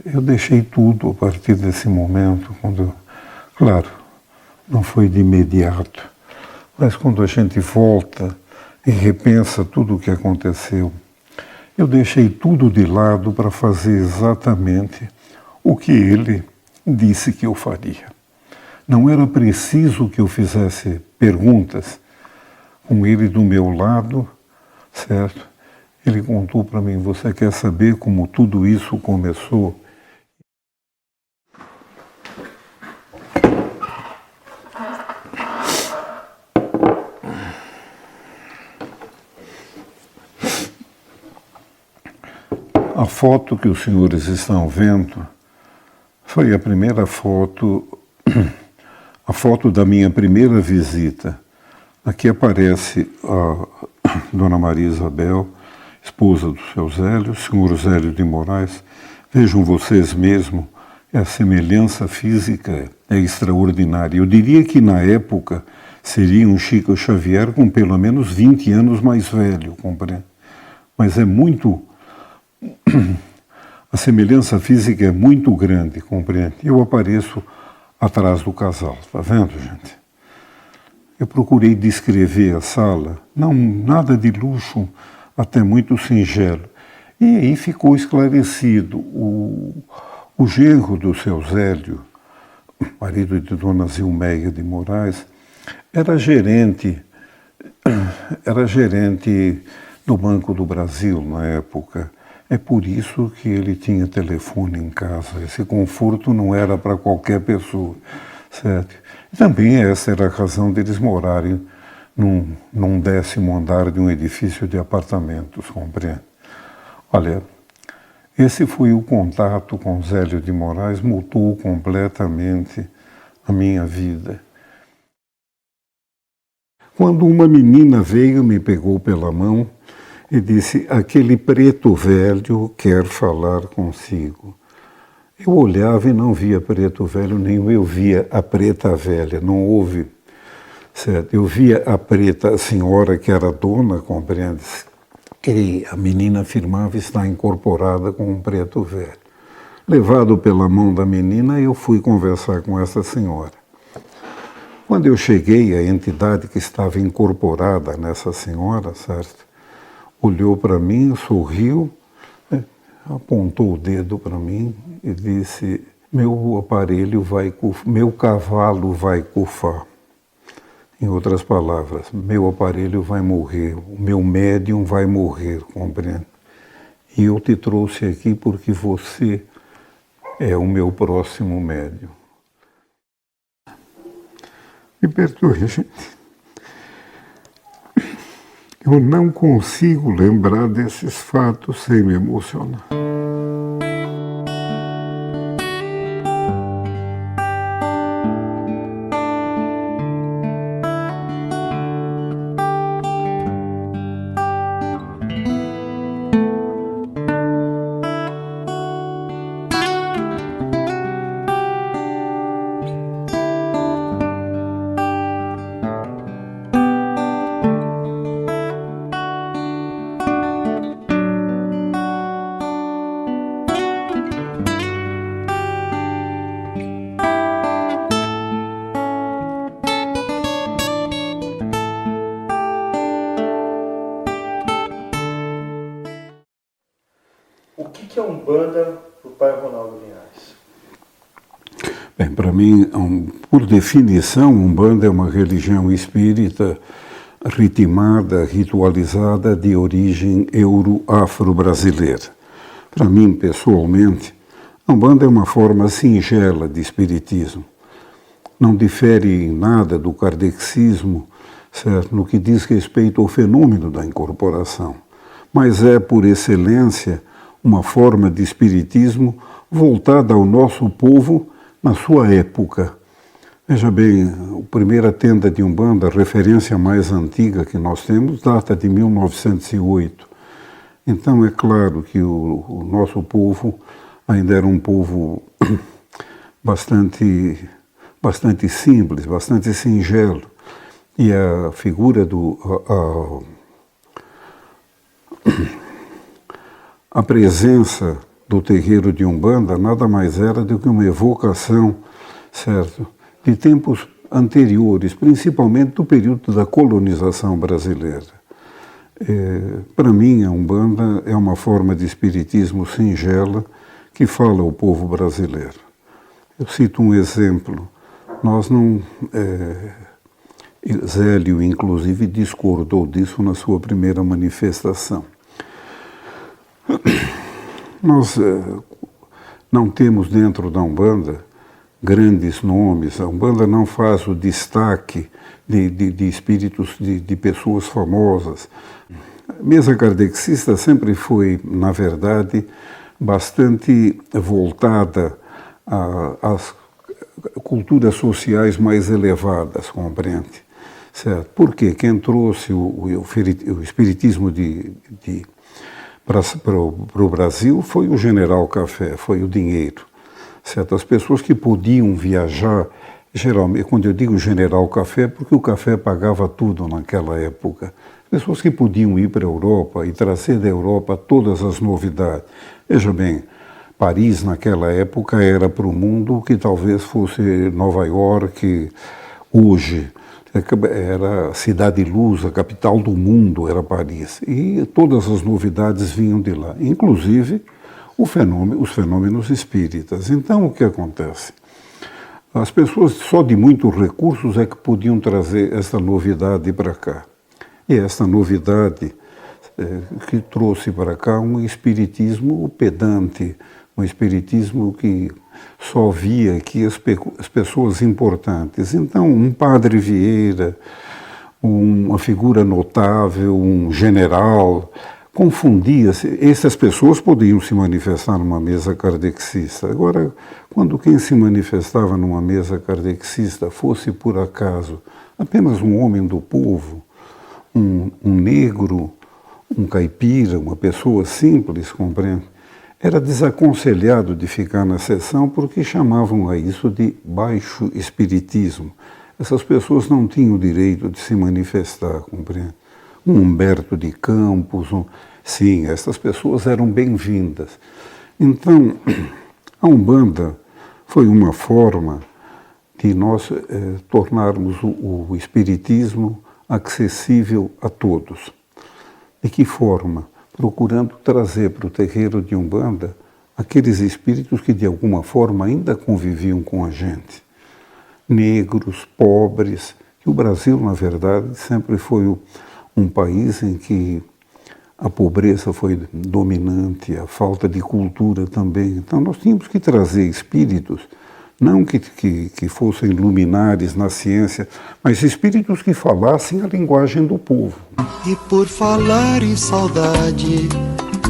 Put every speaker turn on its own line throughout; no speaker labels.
eu deixei tudo a partir desse momento, claro, não foi de imediato, mas quando a gente volta e repensa tudo o que aconteceu, eu deixei tudo de lado para fazer exatamente o que ele disse que eu faria. Não era preciso que eu fizesse perguntas. Com ele do meu lado, certo? Ele contou para mim: você quer saber como tudo isso começou? A foto que os senhores estão vendo foi a primeira foto, a foto da minha primeira visita. Aqui aparece a Dona Maria Isabel, esposa do seu Zélio, senhor Zélio de Moraes. Vejam vocês mesmo, a semelhança física é extraordinária. Eu diria que na época seria um Chico Xavier com pelo menos 20 anos mais velho, compreende? Mas é muito... A semelhança física é muito grande, compreende? Eu apareço atrás do casal, tá vendo, gente? Eu procurei descrever a sala, não nada de luxo, até muito singelo. E aí ficou esclarecido. O genro do seu Zélio, marido de Dona Zilmeia de Moraes, era gerente do Banco do Brasil na época. É por isso que ele tinha telefone em casa. Esse conforto não era para qualquer pessoa, certo? E também essa era a razão deles morarem num 10º andar de um edifício de apartamentos, compreende? Olha, esse foi o contato com Zélio de Moraes, mudou completamente a minha vida. Quando uma menina veio, me pegou pela mão e disse: aquele preto velho quer falar consigo. Eu olhava e não via preto velho nenhum, eu via a preta velha, não houve, certo? Eu via a preta, a senhora que era dona, compreende? E a menina afirmava estar incorporada com um preto velho. Levado pela mão da menina, eu fui conversar com essa senhora. Quando eu cheguei, a entidade que estava incorporada nessa senhora, certo? Olhou para mim, sorriu, apontou o dedo para mim e disse: meu cavalo vai cufar. Em outras palavras, meu aparelho vai morrer, o meu médium vai morrer, compreende? E eu te trouxe aqui porque você é o meu próximo médium. Me perdoe, gente. Eu não consigo lembrar desses fatos sem me emocionar.
O que é Umbanda para o pai Ronaldo Linhares?
Bem, para mim, por definição, Umbanda é uma religião espírita ritmada, ritualizada, de origem euro-afro-brasileira. Para mim, pessoalmente, a Umbanda é uma forma singela de espiritismo. Não difere em nada do kardexismo, certo? No que diz respeito ao fenômeno da incorporação, mas é, por excelência, uma forma de espiritismo voltada ao nosso povo na sua época. Veja bem, a primeira tenda de Umbanda, a referência mais antiga que nós temos, data de 1908. Então é claro que o nosso povo ainda era um povo bastante simples, bastante singelo. E a figura a presença do terreiro de Umbanda nada mais era do que uma evocação, certo, de tempos anteriores, principalmente do período da colonização brasileira. Para mim, a Umbanda é uma forma de espiritismo singela que fala ao povo brasileiro. Eu cito um exemplo. Nós não... Zélio, inclusive, discordou disso na sua primeira manifestação. Nós não temos dentro da Umbanda grandes nomes. A Umbanda não faz o destaque de espíritos, de pessoas famosas. A mesa kardecista sempre foi, na verdade, bastante voltada às culturas sociais mais elevadas, compreende? Certo? Porque quem trouxe o espiritismo para o Brasil foi o General Café, foi o dinheiro. Certo? As pessoas que podiam viajar, geralmente, quando eu digo General Café, porque o café pagava tudo naquela época. Pessoas que podiam ir para a Europa e trazer da Europa todas as novidades. Veja bem, Paris naquela época era para o mundo o que talvez fosse Nova York hoje. Era a cidade luz, a capital do mundo era Paris. E todas as novidades vinham de lá, inclusive os fenômenos espíritas. Então, o que acontece? As pessoas só de muitos recursos é que podiam trazer essa novidade para cá. E essa novidade que trouxe para cá um espiritismo pedante, um espiritismo que só via aqui as pessoas importantes. Então, um padre Vieira, uma figura notável, um general, confundia-se. Essas pessoas podiam se manifestar numa mesa kardecista. Agora, quando quem se manifestava numa mesa kardecista fosse, por acaso, apenas um homem do povo, um negro, um caipira, uma pessoa simples, compreende? Era desaconselhado de ficar na sessão porque chamavam a isso de baixo espiritismo. Essas pessoas não tinham o direito de se manifestar, compreende? Um Humberto de Campos, sim, essas pessoas eram bem-vindas. Então, a Umbanda foi uma forma de nós tornarmos o espiritismo acessível a todos. De que forma? Procurando trazer para o terreiro de Umbanda aqueles espíritos que de alguma forma ainda conviviam com a gente. Negros, pobres, que o Brasil, na verdade, sempre foi um país em que a pobreza foi dominante, a falta de cultura também. Então nós tínhamos que trazer espíritos, não que fossem luminares na ciência, mas espíritos que falassem a linguagem do povo.
E por falar em saudade,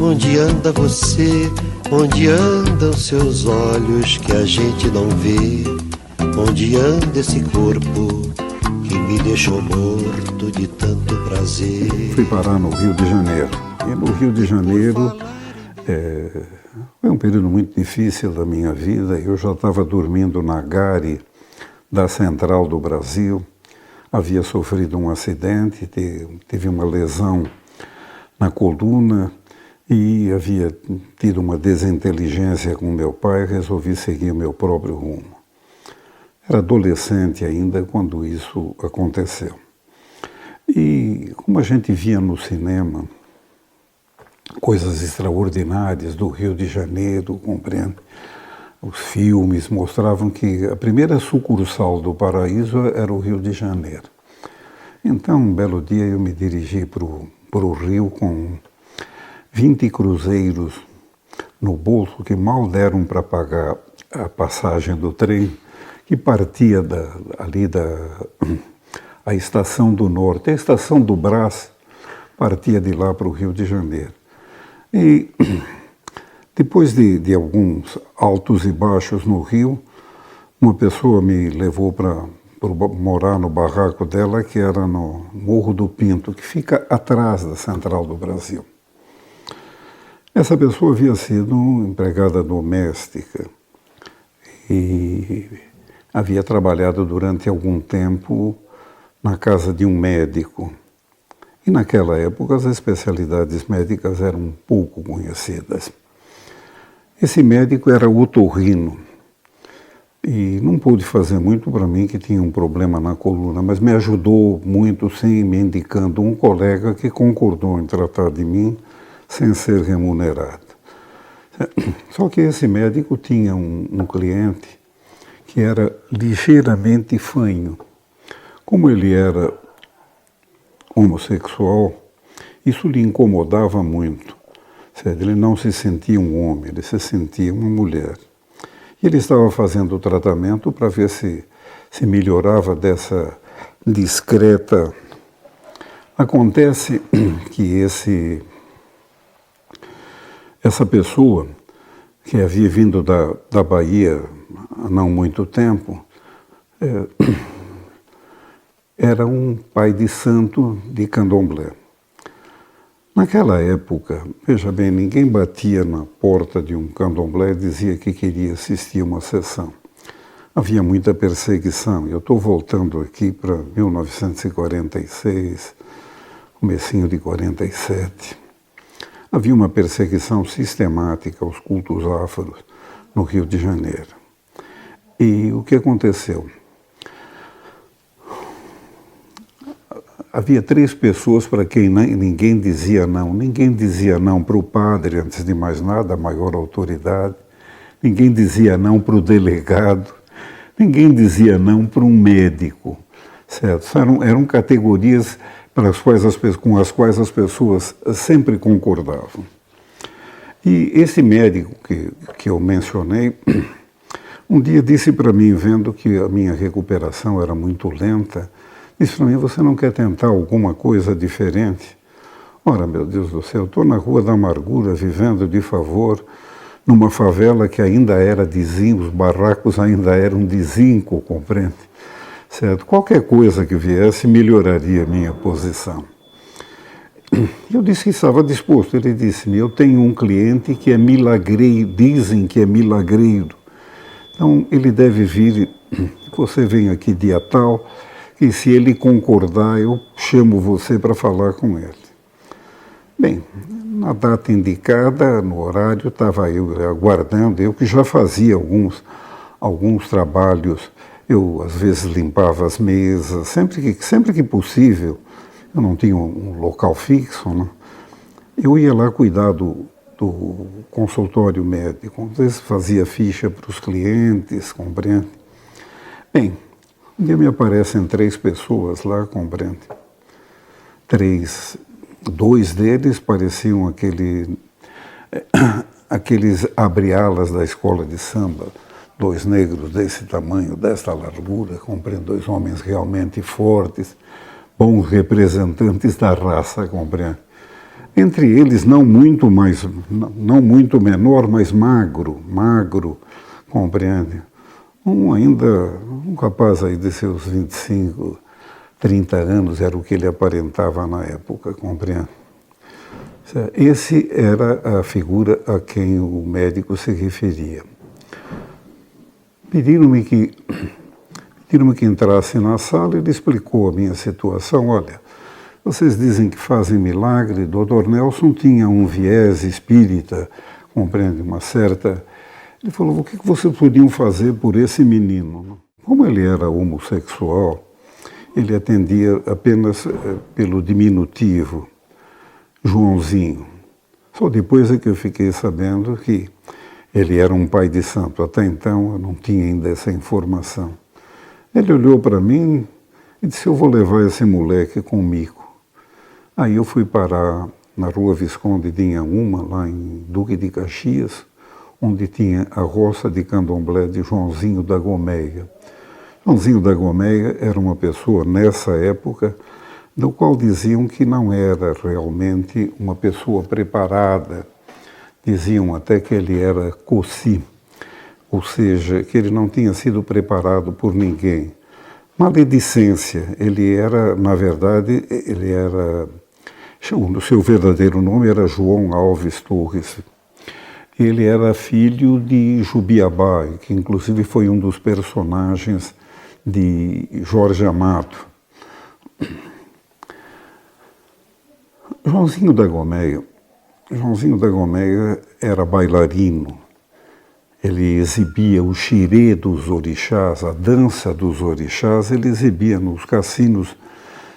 onde anda você? Onde andam seus olhos que a gente não vê? Onde anda esse corpo que me deixou morto de tanto prazer?
Fui parar no Rio de Janeiro. E no Rio de Janeiro foi um período muito difícil da minha vida. Eu já estava dormindo na Gare da Central do Brasil. Havia sofrido um acidente, tive uma lesão na coluna e havia tido uma desinteligência com meu pai, resolvi seguir meu próprio rumo. Era adolescente ainda quando isso aconteceu. E como a gente via no cinema coisas extraordinárias do Rio de Janeiro, compreende? Os filmes mostravam que a primeira sucursal do paraíso era o Rio de Janeiro. Então, um belo dia eu me dirigi para o Rio com 20 cruzeiros no bolso que mal deram para pagar a passagem do trem que partia a Estação do Norte, a Estação do Brás partia de lá para o Rio de Janeiro. E depois de alguns altos e baixos no Rio, uma pessoa me levou para morar no barraco dela, que era no Morro do Pinto, que fica atrás da Central do Brasil. Essa pessoa havia sido empregada doméstica e havia trabalhado durante algum tempo na casa de um médico. E naquela época as especialidades médicas eram pouco conhecidas. Esse médico era otorrino e não pôde fazer muito para mim, que tinha um problema na coluna, mas me ajudou muito, sim, me indicando um colega que concordou em tratar de mim sem ser remunerado. Só que esse médico tinha um cliente que era ligeiramente fanho. Como ele era homossexual, isso lhe incomodava muito. Ele não se sentia um homem, ele se sentia uma mulher. E ele estava fazendo o tratamento para ver se melhorava dessa discreta. Acontece que essa pessoa, que havia vindo da Bahia há não muito tempo, era um pai de santo de candomblé. Naquela época, veja bem, ninguém batia na porta de um candomblé e dizia que queria assistir uma sessão. Havia muita perseguição. Eu estou voltando aqui para 1946, comecinho de 47. Havia uma perseguição sistemática aos cultos afros no Rio de Janeiro. E o que aconteceu? Havia 3 pessoas para quem ninguém dizia não. Ninguém dizia não para o padre, antes de mais nada, a maior autoridade. Ninguém dizia não para o delegado. Ninguém dizia não para um médico. Certo? Eram categorias com as quais as pessoas sempre concordavam. E esse médico que eu mencionei, um dia disse para mim, vendo que a minha recuperação era muito lenta, disse para mim: você não quer tentar alguma coisa diferente? Ora, meu Deus do céu, estou na Rua da Amargura, vivendo de favor, numa favela que ainda era de zinco, os barracos ainda eram de zinco, compreende? Certo? Qualquer coisa que viesse melhoraria a minha posição. Eu disse que estava disposto. Ele disse-me: eu tenho um cliente que é milagreiro, dizem que é milagreiro. Então ele deve vir, você vem aqui dia tal, e se ele concordar, eu chamo você para falar com ele. Bem, na data indicada, no horário, estava eu aguardando, eu que já fazia alguns trabalhos, eu às vezes limpava as mesas, sempre que possível, eu não tinha um local fixo, né? Eu ia lá cuidar do consultório médico, às vezes fazia ficha para os clientes, compreende? Bem, um dia me aparecem 3 pessoas lá, compreende? 2 deles pareciam aqueles abre-alas da escola de samba, 2 negros desse tamanho, desta largura, compreende? 2 homens realmente fortes, bons representantes da raça, compreende? Entre eles, não muito menor, mas magro, compreende? Um rapaz aí de seus 25, 30 anos, era o que ele aparentava na época, compreende? Esse era a figura a quem o médico se referia. Pediram-me que entrasse na sala. Ele explicou a minha situação. Olha, vocês dizem que fazem milagre. Dr. Nelson tinha um viés espírita, compreende, uma certa... Ele falou: o que vocês podiam fazer por esse menino? Como ele era homossexual, ele atendia apenas pelo diminutivo, Joãozinho. Só depois é que eu fiquei sabendo que ele era um pai de santo. Até então eu não tinha ainda essa informação. Ele olhou para mim e disse: eu vou levar esse moleque comigo. Aí eu fui parar na Rua Visconde de Inhaúma, lá em Duque de Caxias, onde tinha a roça de candomblé de Joãozinho da Gomeia. Joãozinho da Gomeia era uma pessoa, nessa época, do qual diziam que não era realmente uma pessoa preparada. Diziam até que ele era coci, ou seja, que ele não tinha sido preparado por ninguém. Maledicência, ele era, na verdade, o seu verdadeiro nome era João Alves Torres. Ele era filho de Jubiabá, que inclusive foi um dos personagens de Jorge Amado. Joãozinho da Gomeia era bailarino, ele exibia o xirê dos orixás, a dança dos orixás, ele exibia nos cassinos,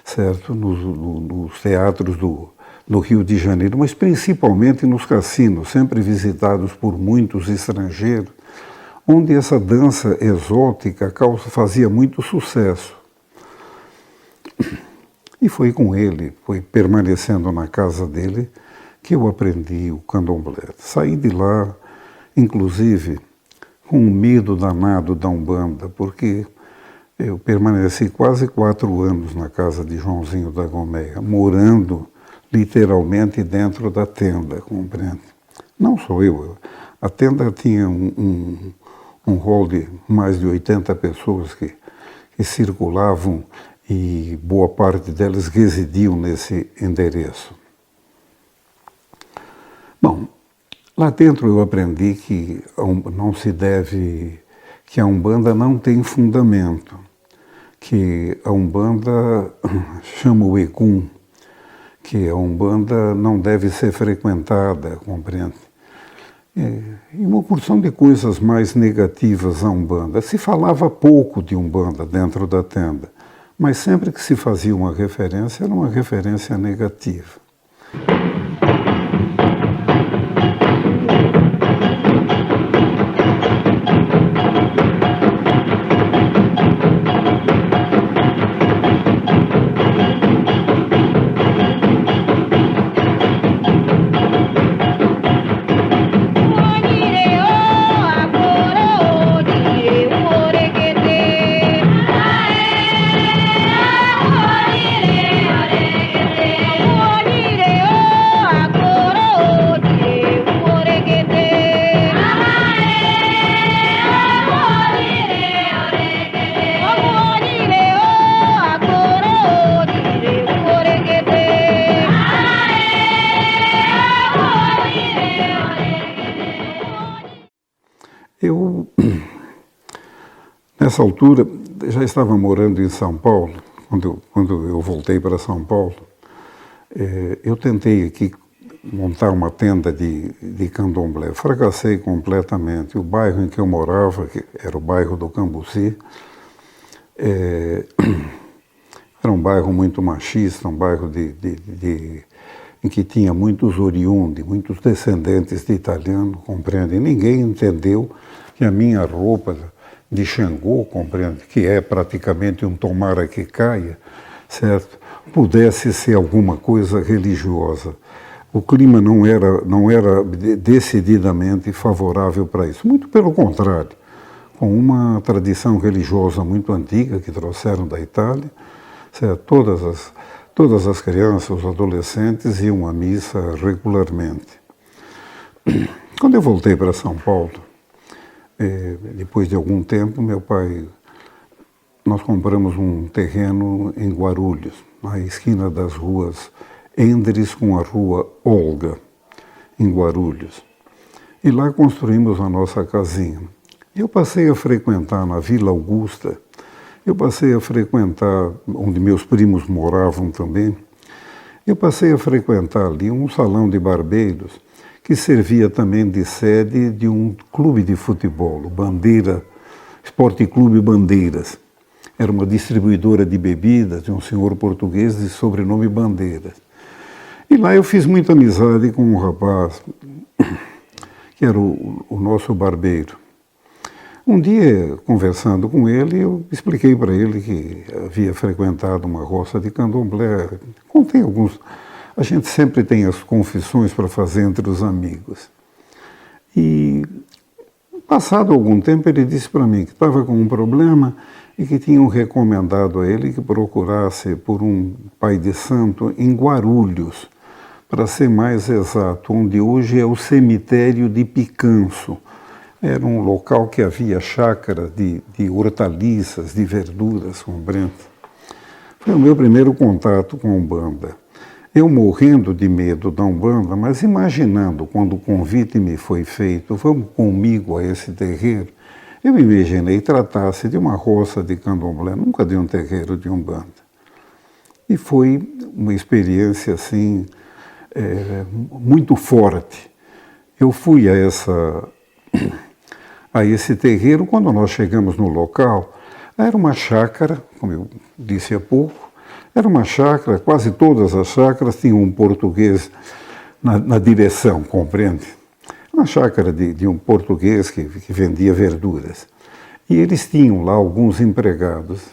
certo? Nos teatros do Rio de Janeiro, mas principalmente nos cassinos, sempre visitados por muitos estrangeiros, onde essa dança exótica fazia muito sucesso. E foi com ele, foi permanecendo na casa dele, que eu aprendi o candomblé. Saí de lá, inclusive, com um medo danado da Umbanda, porque eu permaneci quase 4 anos na casa de Joãozinho da Gomeia, morando literalmente dentro da tenda, compreende? Não sou eu. A tenda tinha um hall de mais de 80 pessoas que circulavam e boa parte delas residiam nesse endereço. Bom, lá dentro eu aprendi que não se deve, que a Umbanda não tem fundamento, que a Umbanda chama o Egum, que a Umbanda não deve ser frequentada, compreende? E uma porção de coisas mais negativas à Umbanda. Se falava pouco de Umbanda dentro da tenda, mas sempre que se fazia uma referência, era uma referência negativa. Eu, nessa altura, já estava morando em São Paulo, quando eu voltei para São Paulo. Eu tentei aqui montar uma tenda de candomblé, fracassei completamente. O bairro em que eu morava, que era o bairro do Cambuci, era um bairro muito machista, um bairro em que tinha muitos oriundos, muitos descendentes de italiano, compreende? E ninguém entendeu que a minha roupa de Xangô, compreende? Que é praticamente um tomara que caia, certo? Pudesse ser alguma coisa religiosa. O clima não era decididamente favorável para isso. Muito pelo contrário, com uma tradição religiosa muito antiga que trouxeram da Itália, certo? Todas as crianças, os adolescentes iam à missa regularmente. Quando eu voltei para São Paulo, depois de algum tempo, nós compramos um terreno em Guarulhos, na esquina das ruas Endres com a rua Olga, em Guarulhos. E lá construímos a nossa casinha. Eu passei a frequentar na Vila Augusta, eu passei a frequentar, onde meus primos moravam também, eu passei a frequentar ali um salão de barbeiros que servia também de sede de um clube de futebol, o Esporte Clube Bandeiras. Era uma distribuidora de bebidas de um senhor português de sobrenome Bandeiras. E lá eu fiz muita amizade com um rapaz, que era o nosso barbeiro. Um dia, conversando com ele, eu expliquei para ele que havia frequentado uma roça de candomblé. Contei alguns. A gente sempre tem as confissões para fazer entre os amigos. E, passado algum tempo, ele disse para mim que estava com um problema e que tinham recomendado a ele que procurasse por um pai de santo em Guarulhos, para ser mais exato, onde hoje é o cemitério de Picanço. Era um local que havia chácara de hortaliças, de verduras, compreende? Foi o meu primeiro contato com a Umbanda. Eu morrendo de medo da Umbanda, mas imaginando quando o convite me foi feito, vamos comigo a esse terreiro, eu imaginei tratasse de uma roça de candomblé, nunca de um terreiro de Umbanda. E foi uma experiência assim, muito forte. Eu fui a a esse terreiro. Quando nós chegamos no local, era uma chácara, como eu disse há pouco, era uma chácara, quase todas as chácaras tinham um português na direção, compreende? Uma chácara de um português que vendia verduras. E eles tinham lá alguns empregados.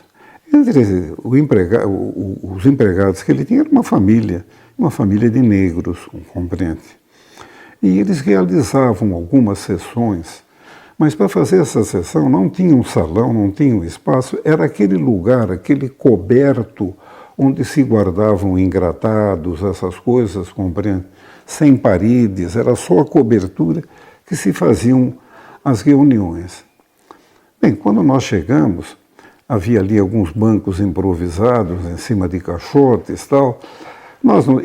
Os empregados que ele tinha era uma família de negros, compreende? E eles realizavam algumas sessões, mas para fazer essa sessão não tinha um salão, não tinha um espaço, era aquele lugar, aquele coberto onde se guardavam engratados, essas coisas, compreende? Sem paredes, era só a cobertura que se faziam as reuniões. Bem, quando nós chegamos, havia ali alguns bancos improvisados em cima de caixotes e tal.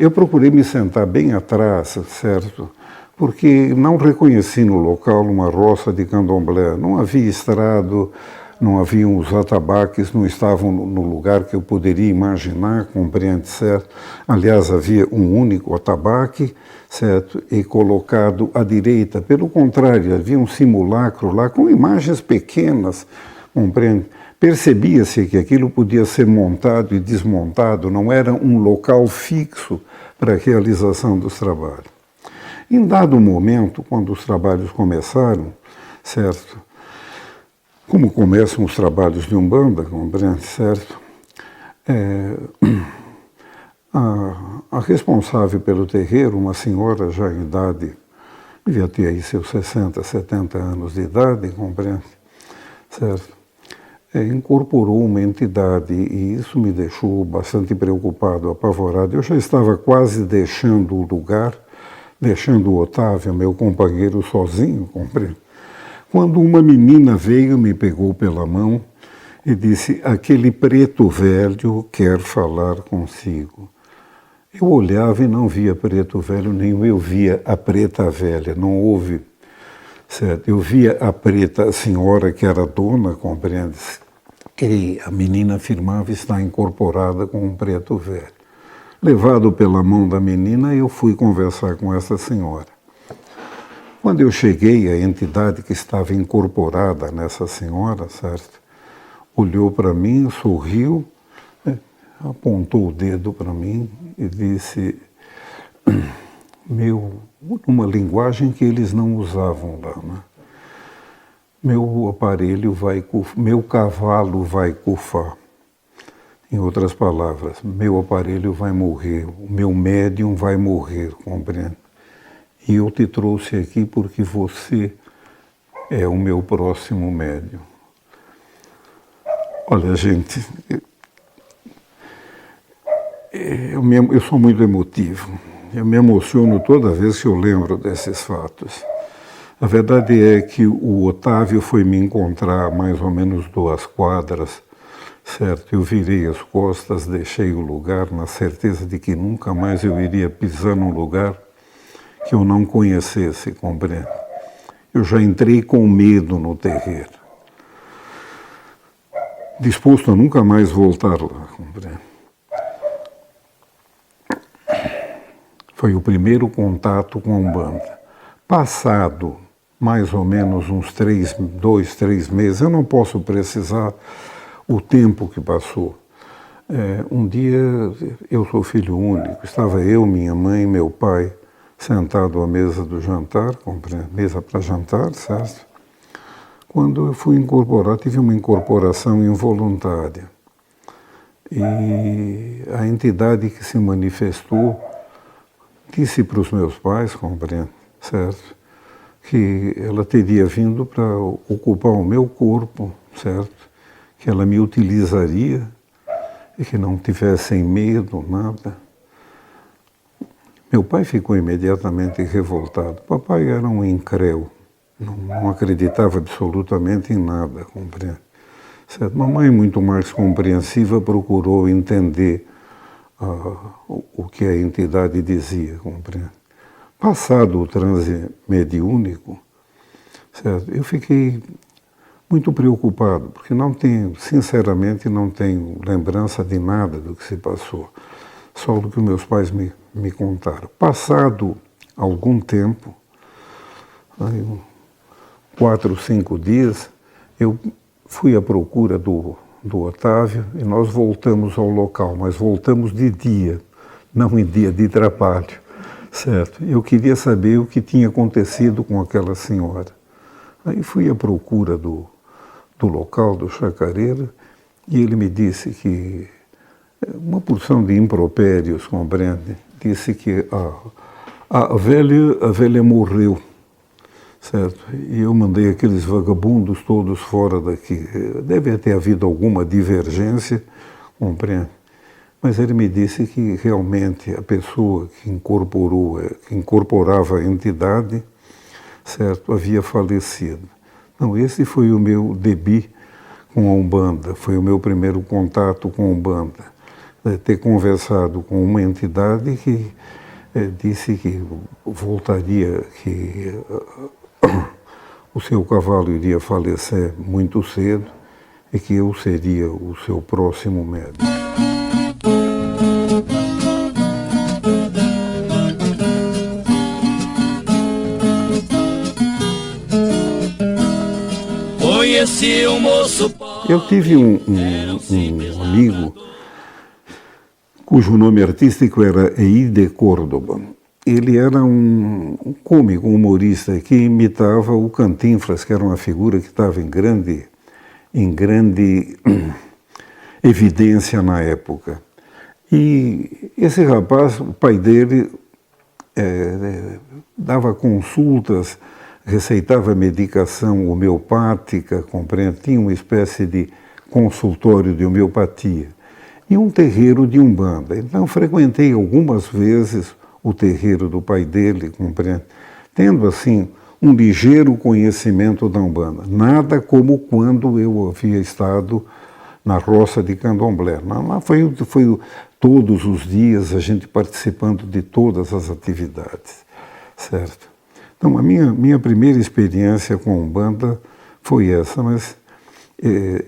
Eu procurei me sentar bem atrás, certo? Porque não reconheci no local uma roça de candomblé. Não havia estrado, não haviam os atabaques, não estavam no lugar que eu poderia imaginar, compreende, certo? Aliás, havia um único atabaque, certo? E colocado à direita. Pelo contrário, havia um simulacro lá com imagens pequenas, compreende? Percebia-se que aquilo podia ser montado e desmontado, não era um local fixo para a realização dos trabalhos. Em dado momento, quando os trabalhos começaram, certo? Como começam os trabalhos de Umbanda, compreende, certo? A responsável pelo terreiro, uma senhora já em idade, devia ter aí seus 60, 70 anos de idade, compreende, certo? Incorporou uma entidade e isso me deixou bastante preocupado, apavorado. Eu já estava quase deixando o lugar, deixando o Otávio, meu companheiro, sozinho, compreende? Quando uma menina veio, me pegou pela mão e disse: aquele preto velho quer falar consigo. Eu olhava e não via preto velho nenhum, eu via a preta velha, não houve, certo? Eu via a preta, a senhora que era dona, compreende? Que a menina afirmava estar incorporada com um preto velho. Levado pela mão da menina, eu fui conversar com essa senhora. Quando eu cheguei, a entidade que estava incorporada nessa senhora, certo? Olhou para mim, sorriu, apontou o dedo para mim e disse, numa linguagem que eles não usavam lá, né? Meu cavalo vai cufar. Em outras palavras, meu aparelho vai morrer, o meu médium vai morrer, compreende? E eu te trouxe aqui porque você é o meu próximo médium. Olha, gente, eu sou muito emotivo. Eu me emociono toda vez que eu lembro desses fatos. A verdade é que o Otávio foi me encontrar a mais ou menos 2 quadras, certo? Eu virei as costas, deixei o lugar na certeza de que nunca mais eu iria pisar num lugar que eu não conhecesse, compreende? Eu já entrei com medo no terreiro, disposto a nunca mais voltar lá, compreende? Foi o primeiro contato com a Umbanda. Passado mais ou menos uns 2, 3 meses, eu não posso precisar o tempo que passou. Um dia, eu sou filho único, estava eu, minha mãe e meu pai sentado à mesa do jantar, mesa para jantar, certo? Quando eu fui incorporar, tive uma incorporação involuntária. E a entidade que se manifestou disse para os meus pais, compreende, certo? Que ela teria vindo para ocupar o meu corpo, certo? Que ela me utilizaria e que não tivessem medo, nada. Meu pai ficou imediatamente revoltado. Papai era um incrédulo, não acreditava absolutamente em nada, compreende? Certo? Mamãe, muito mais compreensiva, procurou entender o que a entidade dizia, compreende? Passado o transe mediúnico, certo? Eu fiquei muito preocupado, porque sinceramente não tenho lembrança de nada do que se passou, só do que meus pais me contaram. Passado algum tempo, aí 4, 5 dias, eu fui à procura do Otávio e nós voltamos ao local, mas voltamos de dia, não em dia de trabalho, certo? Eu queria saber o que tinha acontecido com aquela senhora. Aí fui à procura do local, do chacareiro, e ele me disse que uma porção de impropérios, compreende? Disse que a velha morreu, certo? E eu mandei aqueles vagabundos todos fora daqui. Deve ter havido alguma divergência, compreende? Mas ele me disse que realmente a pessoa que incorporava a entidade, certo, havia falecido. Então, esse foi o meu debut com a Umbanda, foi o meu primeiro contato com a Umbanda. Ter conversado com uma entidade que disse que voltaria, que o seu cavalo iria falecer muito cedo e que eu seria o seu próximo médico.
Conheci um moço.
Eu tive um amigo cujo nome artístico era Eide Córdoba. Ele era um cômico, um humorista que imitava o Cantinflas, que era uma figura que estava em grande evidência na época. E esse rapaz, o pai dele, dava consultas, receitava medicação homeopática, compreende? Tinha uma espécie de consultório de homeopatia e um terreiro de Umbanda. Então, frequentei algumas vezes o terreiro do pai dele, compreende? Tendo, assim, um ligeiro conhecimento da Umbanda. Nada como quando eu havia estado na roça de Candomblé. Lá foi todos os dias a gente participando de todas as atividades, certo? Então, a minha primeira experiência com a Umbanda foi essa, mas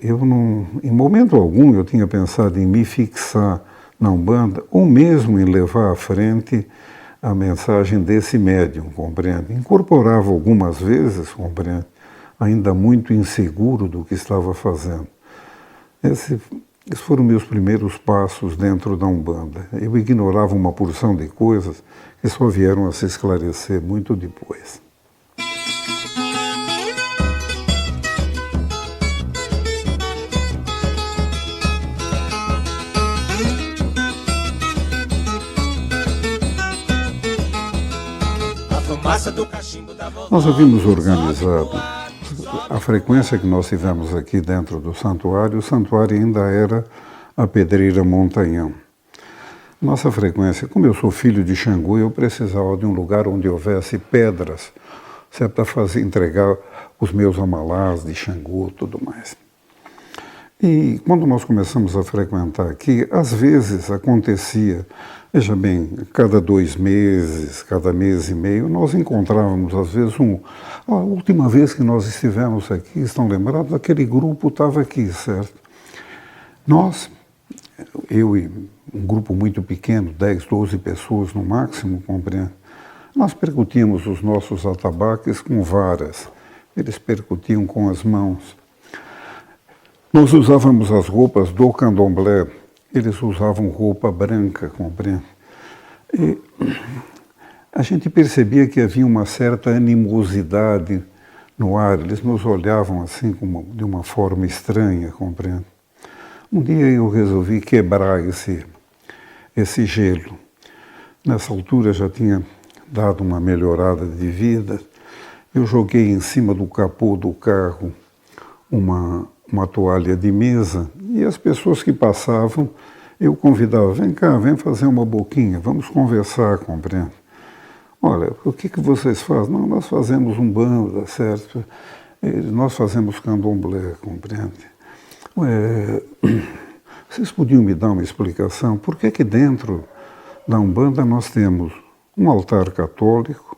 eu não, em momento algum eu tinha pensado em me fixar na Umbanda, ou mesmo em levar à frente a mensagem desse médium, compreende? Incorporava algumas vezes, compreende? Ainda muito inseguro do que estava fazendo. Esses foram meus primeiros passos dentro da Umbanda. Eu ignorava uma porção de coisas que só vieram a se esclarecer muito depois. Nós havíamos organizado a frequência que nós tivemos aqui dentro do santuário. O santuário ainda era a Pedreira Montanhão. Nossa frequência, como eu sou filho de Xangô, eu precisava de um lugar onde houvesse pedras, certo? Para entregar os meus amalás de Xangô e tudo mais. E quando nós começamos a frequentar aqui, às vezes acontecia, veja bem, cada 2 meses, cada mês e meio, nós encontrávamos, às vezes, a última vez que nós estivemos aqui, estão lembrados? Aquele grupo estava aqui, certo? Nós, eu e um grupo muito pequeno, 10, 12 pessoas no máximo, compreende? Nós percutíamos os nossos atabaques com varas, eles percutiam com as mãos. Nós usávamos as roupas do candomblé, eles usavam roupa branca, compreende? E a gente percebia que havia uma certa animosidade no ar, eles nos olhavam assim de uma forma estranha, compreende? Um dia eu resolvi quebrar esse gelo. Nessa altura já tinha dado uma melhorada de vida. Eu joguei em cima do capô do carro uma toalha de mesa e as pessoas que passavam, eu convidava, vem cá, vem fazer uma boquinha, vamos conversar, compreende? Olha, o que vocês fazem? Não, nós fazemos Umbanda, certo? Nós fazemos candomblé, compreende? Vocês podiam me dar uma explicação? Por que dentro da Umbanda nós temos um altar católico,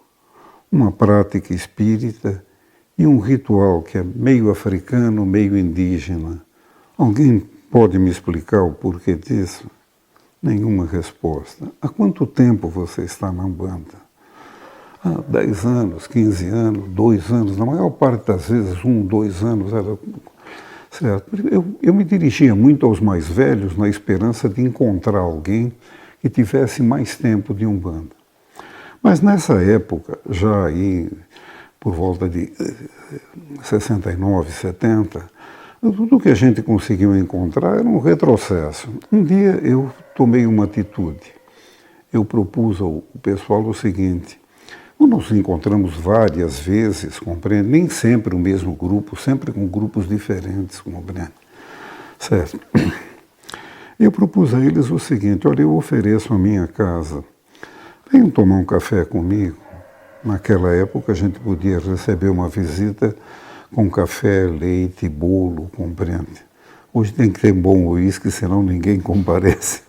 uma prática espírita e um ritual que é meio africano, meio indígena? Alguém pode me explicar o porquê disso? Nenhuma resposta. Há quanto tempo você está na Umbanda? há 10 anos, 15 anos, 2 anos, na maior parte das vezes 1, 2 anos era certo. Eu me dirigia muito aos mais velhos na esperança de encontrar alguém que tivesse mais tempo de Umbanda. Mas nessa época, já aí por volta de 69, 70, tudo que a gente conseguiu encontrar era um retrocesso. Um dia eu tomei uma atitude. Eu propus ao pessoal o seguinte: nós nos encontramos várias vezes, compreende? Nem sempre o mesmo grupo, sempre com grupos diferentes, compreende? Certo? Eu propus a eles o seguinte: olha, eu ofereço a minha casa, venham tomar um café comigo. Naquela época a gente podia receber uma visita com café, leite, bolo, compreende? Hoje tem que ter bom uísque, senão ninguém comparece.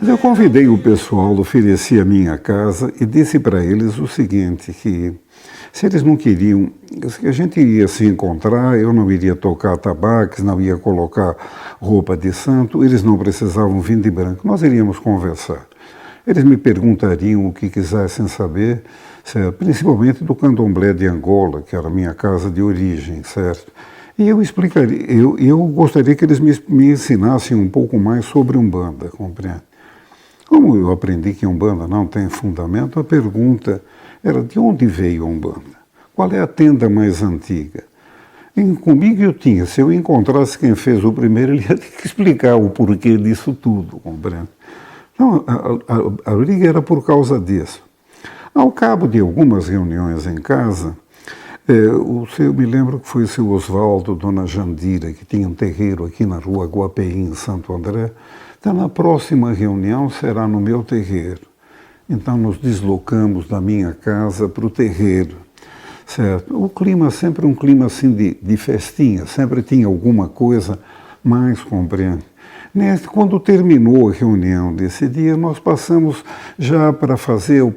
Eu convidei o pessoal, ofereci a minha casa e disse para eles o seguinte, que se eles não queriam, que a gente ia se encontrar, eu não iria tocar tabaques, não ia colocar roupa de santo, eles não precisavam vir de branco, nós iríamos conversar. Eles me perguntariam o que quisessem saber, certo? Principalmente do candomblé de Angola, que era a minha casa de origem, certo? E eu explicaria, eu gostaria que eles me ensinassem um pouco mais sobre Umbanda, compreende? Como eu aprendi que Umbanda não tem fundamento, a pergunta era: de onde veio a Umbanda? Qual é a tenda mais antiga? E comigo eu tinha, se eu encontrasse quem fez o primeiro, ele ia ter que explicar o porquê disso tudo, compreende? Então, a briga era por causa disso. Ao cabo de algumas reuniões em casa, eu me lembro que foi o seu Oswaldo, Dona Jandira, que tinha um terreiro aqui na rua Guapeí, em Santo André. Então, na próxima reunião será no meu terreiro. Então, nos deslocamos da minha casa para o terreiro, certo? O clima sempre um clima assim de festinha, sempre tinha alguma coisa mais, compreende? Quando terminou a reunião desse dia, nós passamos já para fazer o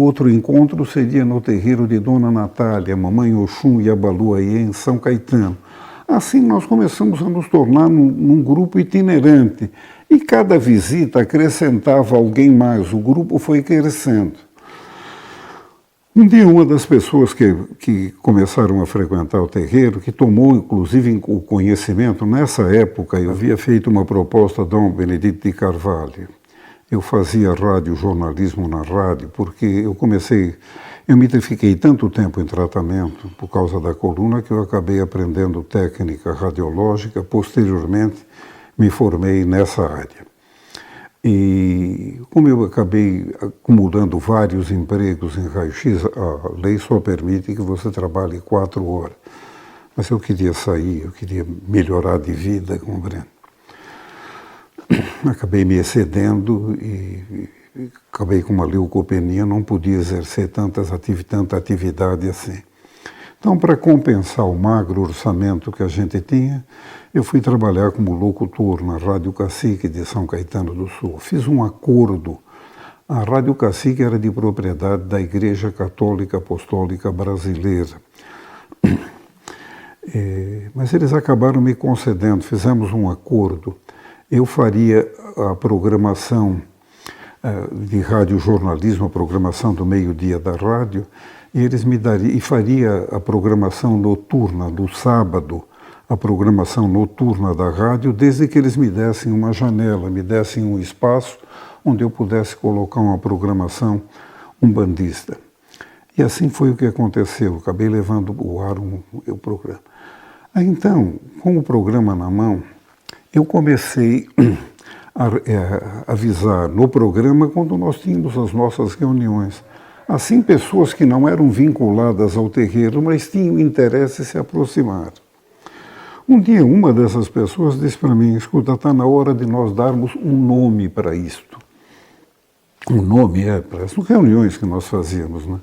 outro encontro, seria no terreiro de Dona Natália, Mamãe Oxum e Abaluayê, em São Caetano. Assim nós começamos a nos tornar num grupo itinerante, e cada visita acrescentava alguém mais, o grupo foi crescendo. Um dia, uma das pessoas que começaram a frequentar o terreiro, que tomou inclusive o conhecimento, nessa época eu havia feito uma proposta a Dom Benedito de Carvalho. Eu fazia radiojornalismo na rádio, porque eu me fiquei tanto tempo em tratamento por causa da coluna que eu acabei aprendendo técnica radiológica, posteriormente me formei nessa área. E como eu acabei acumulando vários empregos em raio-x, a lei só permite que você trabalhe 4 horas. Mas eu queria sair, eu queria melhorar de vida, compreende? Acabei me excedendo e acabei com uma leucopenia, não podia exercer tanta atividade assim. Então, para compensar o magro orçamento que a gente tinha, eu fui trabalhar como locutor na Rádio Cacique de São Caetano do Sul. Fiz um acordo. A Rádio Cacique era de propriedade da Igreja Católica Apostólica Brasileira. Mas eles acabaram me concedendo, fizemos um acordo. Eu faria a programação de radiojornalismo, a programação do meio-dia da rádio, e eles me dariam, e faria a programação noturna, do sábado, a programação noturna da rádio, desde que eles me dessem uma janela, me dessem um espaço onde eu pudesse colocar uma programação umbandista. E assim foi o que aconteceu, acabei levando ao ar o programa. Aí, então, com o programa na mão, eu comecei a avisar no programa quando nós tínhamos as nossas reuniões. Assim, pessoas que não eram vinculadas ao terreiro, mas tinham interesse, se aproximaram. Um dia, uma dessas pessoas disse para mim: escuta, está na hora de nós darmos um nome para isto. O nome para as reuniões que nós fazíamos, né?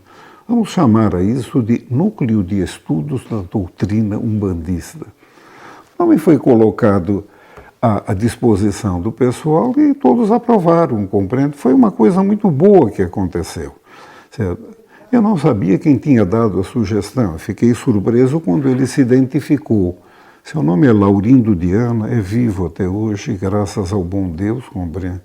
Vamos chamar a isso de Núcleo de Estudos da Doutrina Umbandista. O nome foi colocado à disposição do pessoal e todos aprovaram, compreende? Foi uma coisa muito boa que aconteceu. Certo? Eu não sabia quem tinha dado a sugestão. Eu fiquei surpreso quando ele se identificou. Seu nome é Laurindo Diana, é vivo até hoje, graças ao bom Deus, compreende?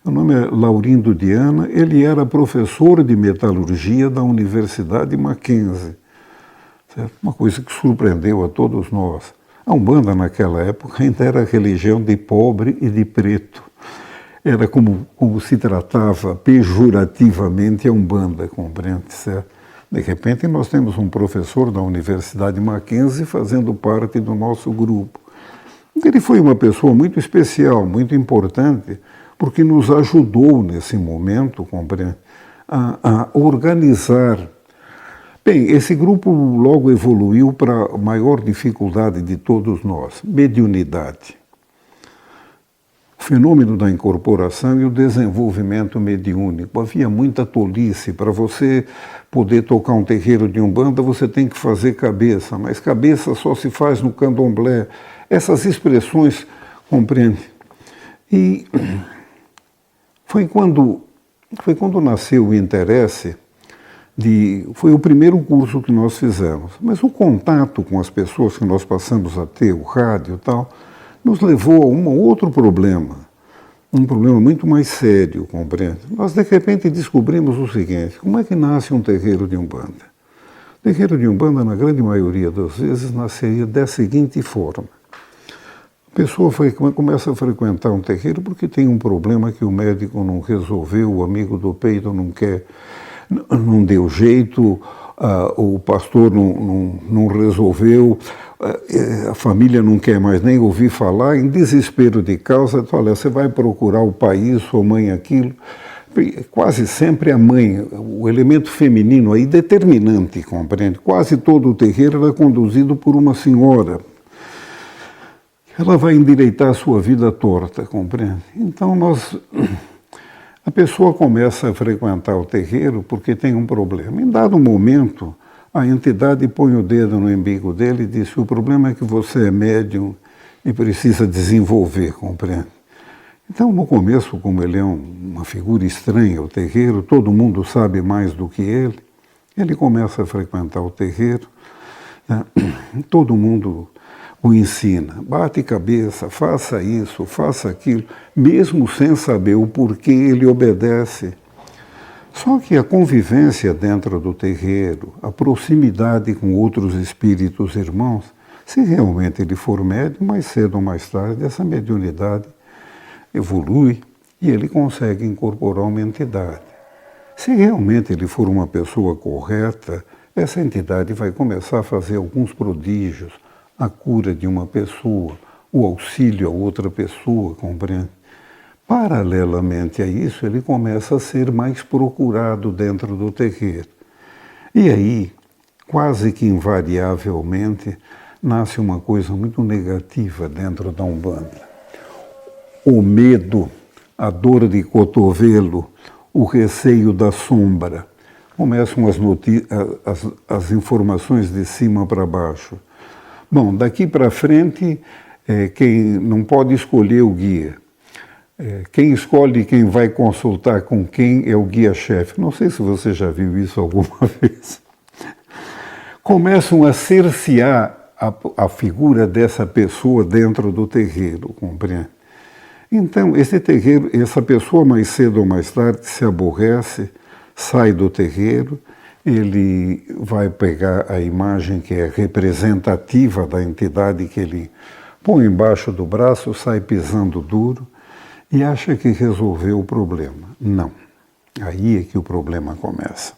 Seu nome é Laurindo Diana, ele era professor de metalurgia da Universidade Mackenzie. Certo? Uma coisa que surpreendeu a todos nós. A Umbanda, naquela época, ainda era religião de pobre e de preto. Era como se tratava pejorativamente a Umbanda, compreende, certo? De repente, nós temos um professor da Universidade Mackenzie fazendo parte do nosso grupo. Ele foi uma pessoa muito especial, muito importante, porque nos ajudou nesse momento, compreende, a organizar. Bem, esse grupo logo evoluiu para a maior dificuldade de todos nós, mediunidade. O fenômeno da incorporação e o desenvolvimento mediúnico. Havia muita tolice. Para você poder tocar um terreiro de Umbanda, você tem que fazer cabeça, mas cabeça só se faz no candomblé. Essas expressões, compreende? E foi quando nasceu o interesse foi o primeiro curso que nós fizemos. Mas o contato com as pessoas que nós passamos a ter, o rádio e tal, nos levou a um outro problema, um problema muito mais sério, compreende? Nós, de repente, descobrimos o seguinte: como é que nasce um terreiro de Umbanda? O terreiro de Umbanda, na grande maioria das vezes, nasceria da seguinte forma. A pessoa começa a frequentar um terreiro porque tem um problema que o médico não resolveu, o amigo do peito não deu jeito, o pastor não resolveu, a família não quer mais nem ouvir falar, em desespero de causa, olha, você vai procurar o pai isso, a mãe aquilo. Quase sempre a mãe, o elemento feminino aí determinante, compreende? Quase todo o terreiro era conduzido por uma senhora. Ela vai endireitar a sua vida torta, compreende? Então a pessoa começa a frequentar o terreiro porque tem um problema. Em dado momento, a entidade põe o dedo no umbigo dele e diz: o problema é que você é médium e precisa desenvolver, compreende? Então, no começo, como ele é uma figura estranha, o terreiro, todo mundo sabe mais do que ele começa a frequentar o terreiro, né? Todo mundo o ensina, bate cabeça, faça isso, faça aquilo, mesmo sem saber o porquê ele obedece. Só que a convivência dentro do terreiro, a proximidade com outros espíritos irmãos, se realmente ele for médium, mais cedo ou mais tarde, essa mediunidade evolui e ele consegue incorporar uma entidade. Se realmente ele for uma pessoa correta, essa entidade vai começar a fazer alguns prodígios, a cura de uma pessoa, o auxílio a outra pessoa, compreende? Paralelamente a isso, ele começa a ser mais procurado dentro do terreiro. E aí, quase que invariavelmente, nasce uma coisa muito negativa dentro da Umbanda. O medo, a dor de cotovelo, o receio da sombra. Começam as informações de cima para baixo. Bom, daqui para frente, quem não pode escolher o guia. Quem escolhe quem vai consultar com quem é o guia-chefe. Não sei se você já viu isso alguma vez. Começam a cercear a figura dessa pessoa dentro do terreiro, compreende? Então, esse terreiro, essa pessoa mais cedo ou mais tarde se aborrece, sai do terreiro, ele vai pegar a imagem que é representativa da entidade que ele põe embaixo do braço, sai pisando duro e acha que resolveu o problema. Não. Aí é que o problema começa.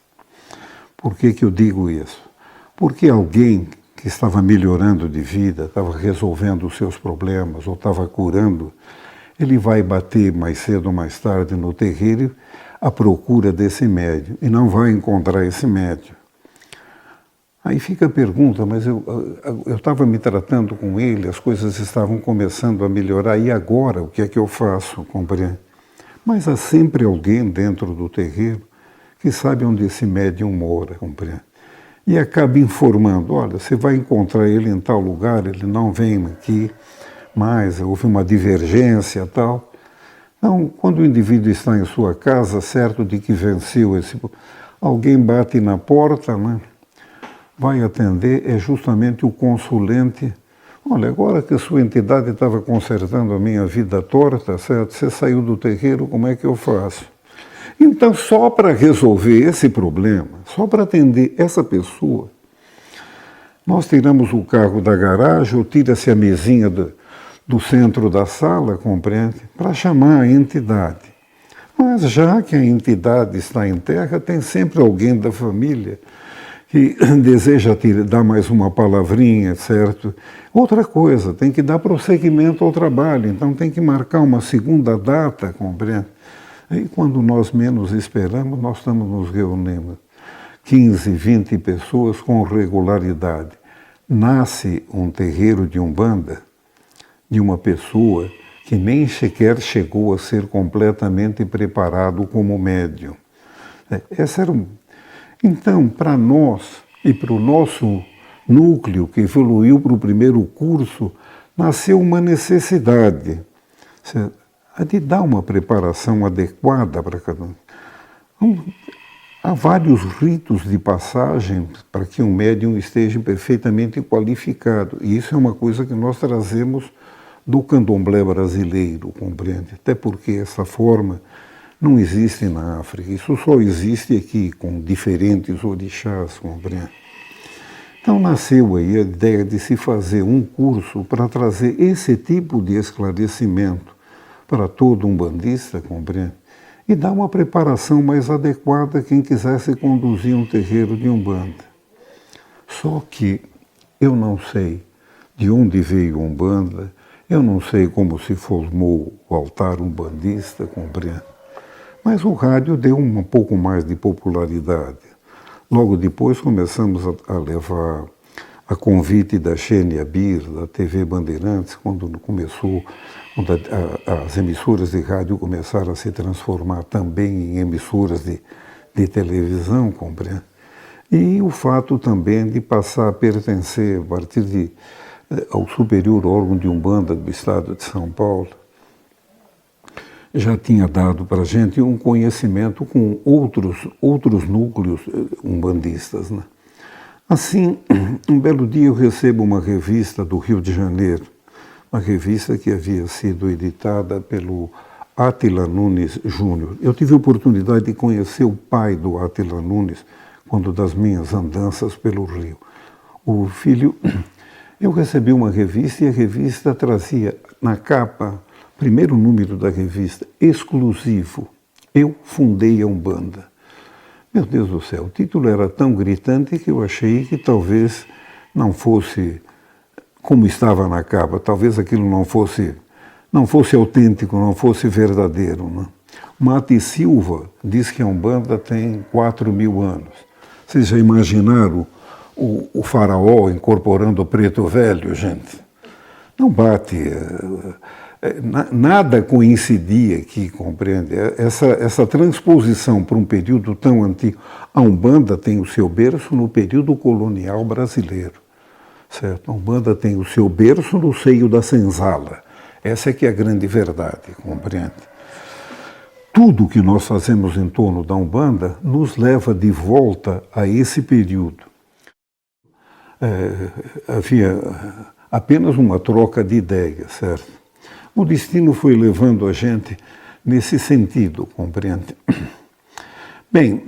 Por que eu digo isso? Porque alguém que estava melhorando de vida, estava resolvendo os seus problemas ou estava curando, ele vai bater mais cedo ou mais tarde no terreiro à procura desse médium e não vai encontrar esse médium. Aí fica a pergunta, mas eu estava me tratando com ele, as coisas estavam começando a melhorar, e agora o que é que eu faço, compreende? Mas há sempre alguém dentro do terreiro que sabe onde esse médium mora, compreende? E acaba informando: olha, você vai encontrar ele em tal lugar, ele não vem aqui mais, houve uma divergência e tal. Então, quando o indivíduo está em sua casa, certo de que venceu alguém bate na porta, né? Vai atender, é justamente o consulente. Olha, agora que a sua entidade estava consertando a minha vida torta, certo? Você saiu do terreiro, como é que eu faço? Então, só para resolver esse problema, só para atender essa pessoa, nós tiramos o carro da garagem, ou tira-se a mesinha do centro da sala, compreende? Para chamar a entidade. Mas já que a entidade está em terra, tem sempre alguém da família que deseja dar mais uma palavrinha, certo? Outra coisa, tem que dar prosseguimento ao trabalho, então tem que marcar uma segunda data, compreende? E quando nós menos esperamos, nós estamos nos reunindo 15, 20 pessoas com regularidade. Nasce um terreiro de Umbanda de uma pessoa que nem sequer chegou a ser completamente preparado como médium. Essa era Então, para nós e para o nosso núcleo que evoluiu para o primeiro curso, nasceu uma necessidade de dar uma preparação adequada para cada um. Há vários ritos de passagem para que um médium esteja perfeitamente qualificado. E isso é uma coisa que nós trazemos do candomblé brasileiro, compreende? Até porque essa forma não existe na África. Isso só existe aqui, com diferentes orixás, compreende? Então nasceu aí a ideia de se fazer um curso para trazer esse tipo de esclarecimento para todo umbandista, compreende? E dar uma preparação mais adequada a quem quisesse conduzir um terreiro de Umbanda. Só que eu não sei de onde veio a Umbanda, eu não sei como se formou o altar umbandista, compreende? Mas o rádio deu um pouco mais de popularidade. Logo depois começamos a levar a convite da Xenia Bir, da TV Bandeirantes, quando as emissoras de rádio começaram a se transformar também em emissoras de televisão, compreende? E o fato também de passar a pertencer, a partir ao superior órgão de Umbanda do Estado de São Paulo, já tinha dado para a gente um conhecimento com outros núcleos umbandistas, né? Assim, um belo dia eu recebo uma revista do Rio de Janeiro, uma revista que havia sido editada pelo Átila Nunes Júnior. Eu tive a oportunidade de conhecer o pai do Átila Nunes quando das minhas andanças pelo Rio. O filho, eu recebi uma revista e a revista trazia na capa, primeiro número da revista, exclusivo, Eu Fundei a Umbanda. Meu Deus do céu, o título era tão gritante que eu achei que talvez não fosse como estava na capa, talvez aquilo não fosse autêntico, não fosse verdadeiro, né? Mate Silva diz que a Umbanda tem 4.000 anos. Vocês já imaginaram o faraó incorporando o preto velho, gente? Não bate. Nada coincidia aqui, compreende? Essa transposição para um período tão antigo. A Umbanda tem o seu berço no período colonial brasileiro, certo? A Umbanda tem o seu berço no seio da senzala. Essa é que é a grande verdade, compreende? Tudo que nós fazemos em torno da Umbanda nos leva de volta a esse período. Havia apenas uma troca de ideias, certo? O destino foi levando a gente nesse sentido, compreende? Bem,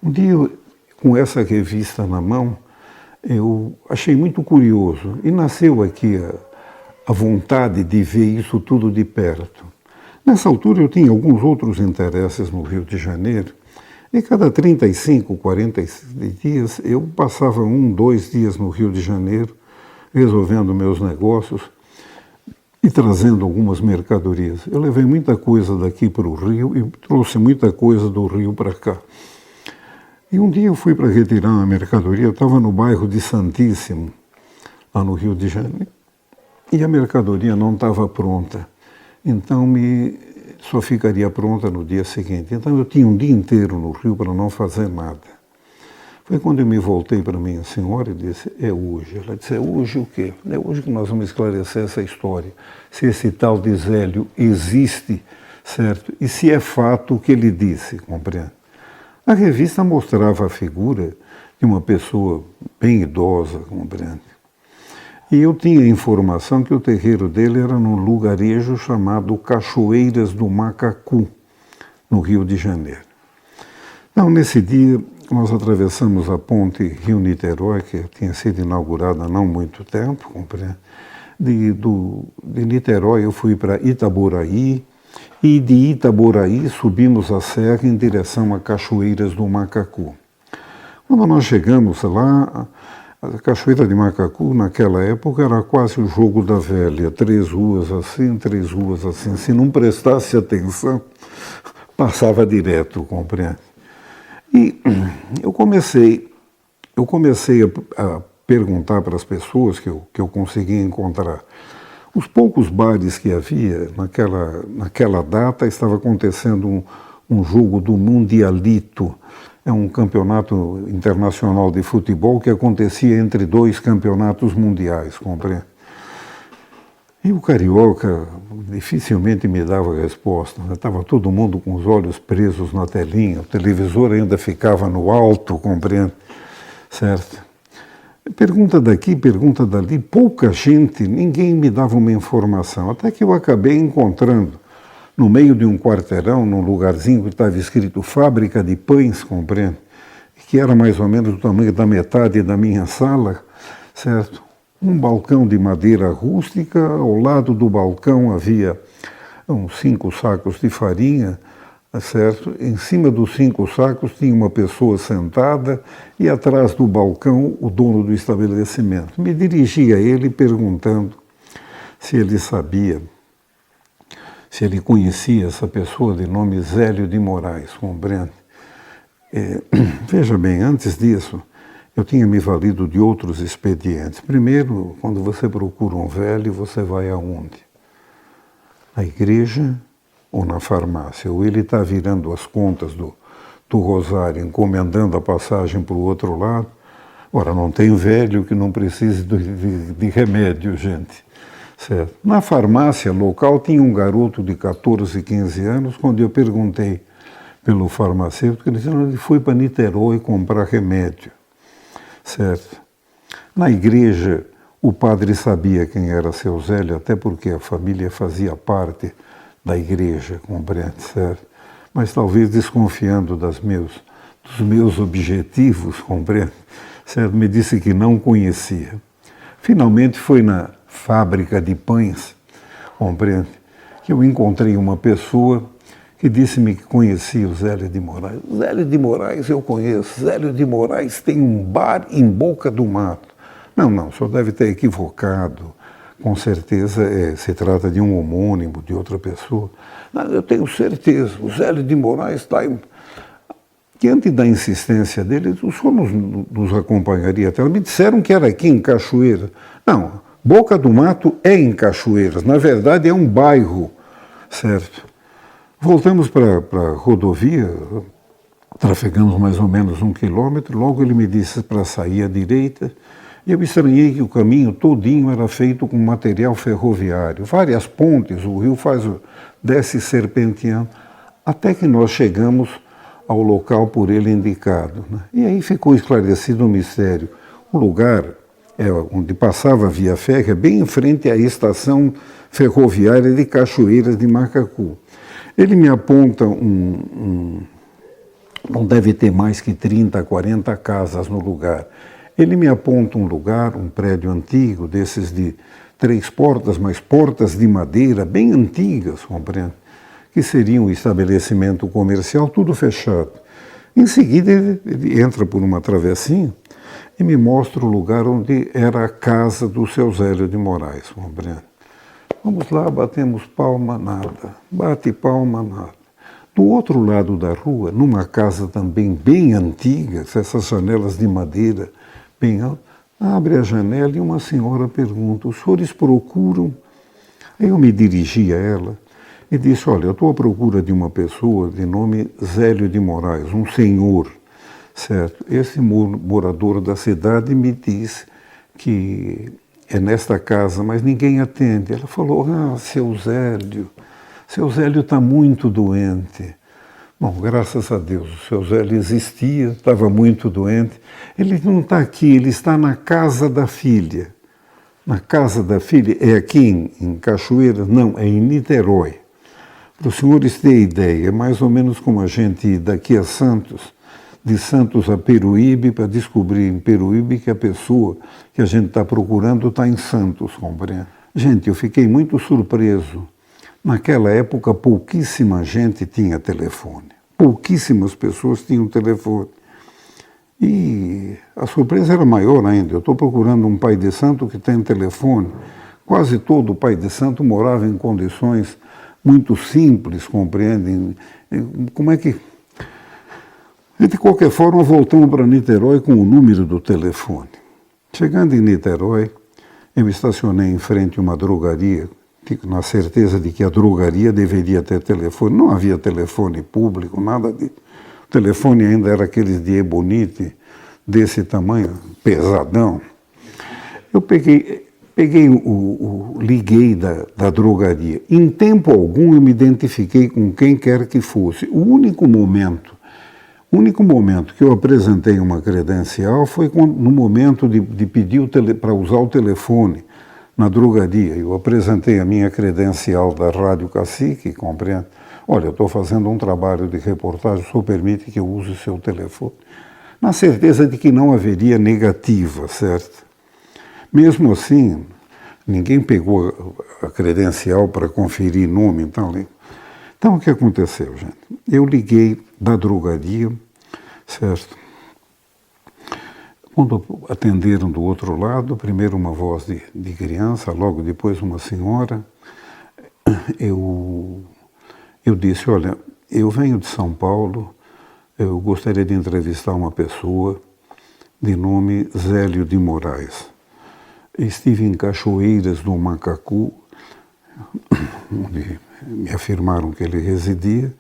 um dia, com essa revista na mão, eu achei muito curioso e nasceu aqui a vontade de ver isso tudo de perto. Nessa altura eu tinha alguns outros interesses no Rio de Janeiro e cada 35, 40 dias eu passava 1, 2 dias no Rio de Janeiro resolvendo meus negócios e trazendo algumas mercadorias. Eu levei muita coisa daqui para o Rio e trouxe muita coisa do Rio para cá. E um dia eu fui para retirar uma mercadoria, eu estava no bairro de Santíssimo, lá no Rio de Janeiro, e a mercadoria não estava pronta. Então só ficaria pronta no dia seguinte. Então eu tinha um dia inteiro no Rio para não fazer nada. Foi quando eu me voltei para minha senhora e disse, é hoje. Ela disse, é hoje o quê? É hoje que nós vamos esclarecer essa história. Se esse tal de Zélio existe, certo? E se é fato o que ele disse, compreende? A revista mostrava a figura de uma pessoa bem idosa, compreende? E eu tinha informação que o terreiro dele era num lugarejo chamado Cachoeiras do Macacu, no Rio de Janeiro. Então, nesse dia, nós atravessamos a ponte Rio-Niterói, que tinha sido inaugurada há não muito tempo, compreende? De Niterói eu fui para Itaboraí, e de Itaboraí subimos a serra em direção a Cachoeiras do Macacu. Quando nós chegamos lá, a Cachoeira de Macacu, naquela época, era quase o jogo da velha, 3 ruas assim, 3 ruas assim. Se não prestasse atenção, passava direto, compreende? E eu comecei a perguntar para as pessoas que eu conseguia encontrar. Os poucos bares que havia, naquela data, estava acontecendo um jogo do Mundialito. É um campeonato internacional de futebol que acontecia entre 2 campeonatos mundiais, compreende? E o carioca dificilmente me dava resposta. Estava todo mundo com os olhos presos na telinha, o televisor ainda ficava no alto, compreende? Certo? Pergunta daqui, pergunta dali, pouca gente, ninguém me dava uma informação. Até que eu acabei encontrando, no meio de um quarteirão, num lugarzinho que estava escrito Fábrica de Pães, compreende? Que era mais ou menos do tamanho da metade da minha sala, certo? Um balcão de madeira rústica, ao lado do balcão havia uns 5 sacos de farinha, certo? Em cima dos 5 sacos tinha uma pessoa sentada e atrás do balcão o dono do estabelecimento. Me dirigi a ele perguntando se ele sabia, se ele conhecia essa pessoa de nome Zélio de Moraes, compreende? Veja bem, antes disso, eu tinha me valido de outros expedientes. Primeiro, quando você procura um velho, você vai aonde? Na igreja ou na farmácia? Ou ele está virando as contas do rosário, encomendando a passagem para o outro lado? Ora, não tem velho que não precise de remédio, gente. Certo? Na farmácia local tinha um garoto de 14, 15 anos, quando eu perguntei pelo farmacêutico, ele disse que ele foi para Niterói comprar remédio. Certo? Na igreja, o padre sabia quem era seu Zélio, até porque a família fazia parte da igreja, compreende, certo? Mas talvez desconfiando dos meus objetivos, compreende, certo? Me disse que não conhecia. Finalmente foi na Fábrica de Pães, compreende, que eu encontrei uma pessoa que disse-me que conhecia o Zélio de Moraes. Zélio de Moraes eu conheço. Zélio de Moraes tem um bar em Boca do Mato. Não, o senhor deve ter equivocado. Com certeza se trata de um homônimo, de outra pessoa. Não, eu tenho certeza, o Zélio de Moraes está em... Diante da insistência dele, o senhor nos acompanharia até. Me disseram que era aqui em Cachoeiras. Não, Boca do Mato é em Cachoeiras. Na verdade, é um bairro, certo? Voltamos para a rodovia, trafegamos mais ou menos 1 quilômetro, logo ele me disse para sair à direita, e eu estranhei que o caminho todinho era feito com material ferroviário, várias pontes, o rio desce serpenteando, até que nós chegamos ao local por ele indicado. Né? E aí ficou esclarecido o mistério. O lugar onde passava a via férrea, bem em frente à estação ferroviária de Cachoeiras de Macacu. Ele me aponta não deve ter mais que 30, 40 casas no lugar. Ele me aponta um lugar, um prédio antigo, desses de 3 portas, mas portas de madeira, bem antigas, compreende? Que seria um estabelecimento comercial, tudo fechado. Em seguida, ele entra por uma travessinha e me mostra o lugar onde era a casa do seu Zélio de Moraes, compreende? Vamos lá, batemos palma, nada. Bate palma, nada. Do outro lado da rua, numa casa também bem antiga, essas janelas de madeira bem altas, abre a janela e uma senhora pergunta, os senhores procuram? Aí eu me dirigi a ela e disse, olha, eu estou à procura de uma pessoa de nome Zélio de Moraes, um senhor, certo? Esse morador da cidade me disse que é nesta casa, mas ninguém atende. Ela falou, seu Zélio está muito doente. Bom, graças a Deus, o seu Zé ele existia, estava muito doente. Ele não está aqui, ele está na casa da filha. Na casa da filha, é aqui em Cachoeira? Não, é em Niterói. Para os senhores terem ideia, é mais ou menos como a gente ir daqui a Santos, de Santos a Peruíbe, para descobrir em Peruíbe que a pessoa que a gente está procurando está em Santos, compreende? Gente, eu fiquei muito surpreso. Naquela época, pouquíssima gente tinha telefone. Pouquíssimas pessoas tinham telefone. E a surpresa era maior ainda. Eu estou procurando um pai de santo que tem telefone. Quase todo pai de santo morava em condições muito simples, compreendem? Como é que... De qualquer forma, voltamos para Niterói com o número do telefone. Chegando em Niterói, eu me estacionei em frente a uma drogaria, na certeza de que a drogaria deveria ter telefone. Não havia telefone público, nada disso. O telefone ainda era aqueles de ebonite, desse tamanho, pesadão. Eu liguei da drogaria. Em tempo algum eu me identifiquei com quem quer que fosse. O único momento que eu apresentei uma credencial foi no momento de pedir para usar o telefone na drogaria. Eu apresentei a minha credencial da Rádio Cacique, compreende? Olha, eu estou fazendo um trabalho de reportagem, o senhor permite que eu use o seu telefone? Na certeza de que não haveria negativa, certo? Mesmo assim, ninguém pegou a credencial para conferir nome, então o que aconteceu, gente? Eu liguei da drogaria, certo? Quando atenderam do outro lado, primeiro uma voz de criança, logo depois uma senhora, eu disse, olha, eu venho de São Paulo, eu gostaria de entrevistar uma pessoa de nome Zélio de Moraes. Estive em Cachoeiras do Macacu, onde me afirmaram que ele residia,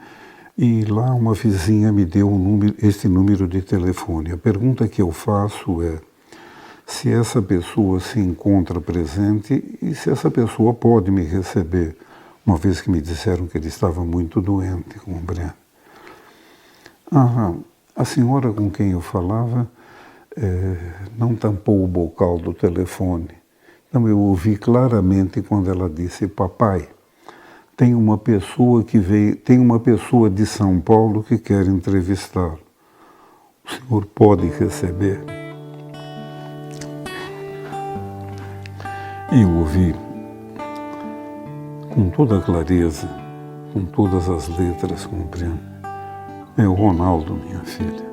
e lá uma vizinha me deu este número de telefone. A pergunta que eu faço é se essa pessoa se encontra presente e se essa pessoa pode me receber, uma vez que me disseram que ele estava muito doente, compreende? A senhora com quem eu falava não tampou o bocal do telefone. Então eu ouvi claramente quando ela disse, papai, tem uma pessoa de São Paulo que quer entrevistar. O senhor pode receber? E eu ouvi com toda a clareza, com todas as letras, compreende? É o Ronaldo, minha filha.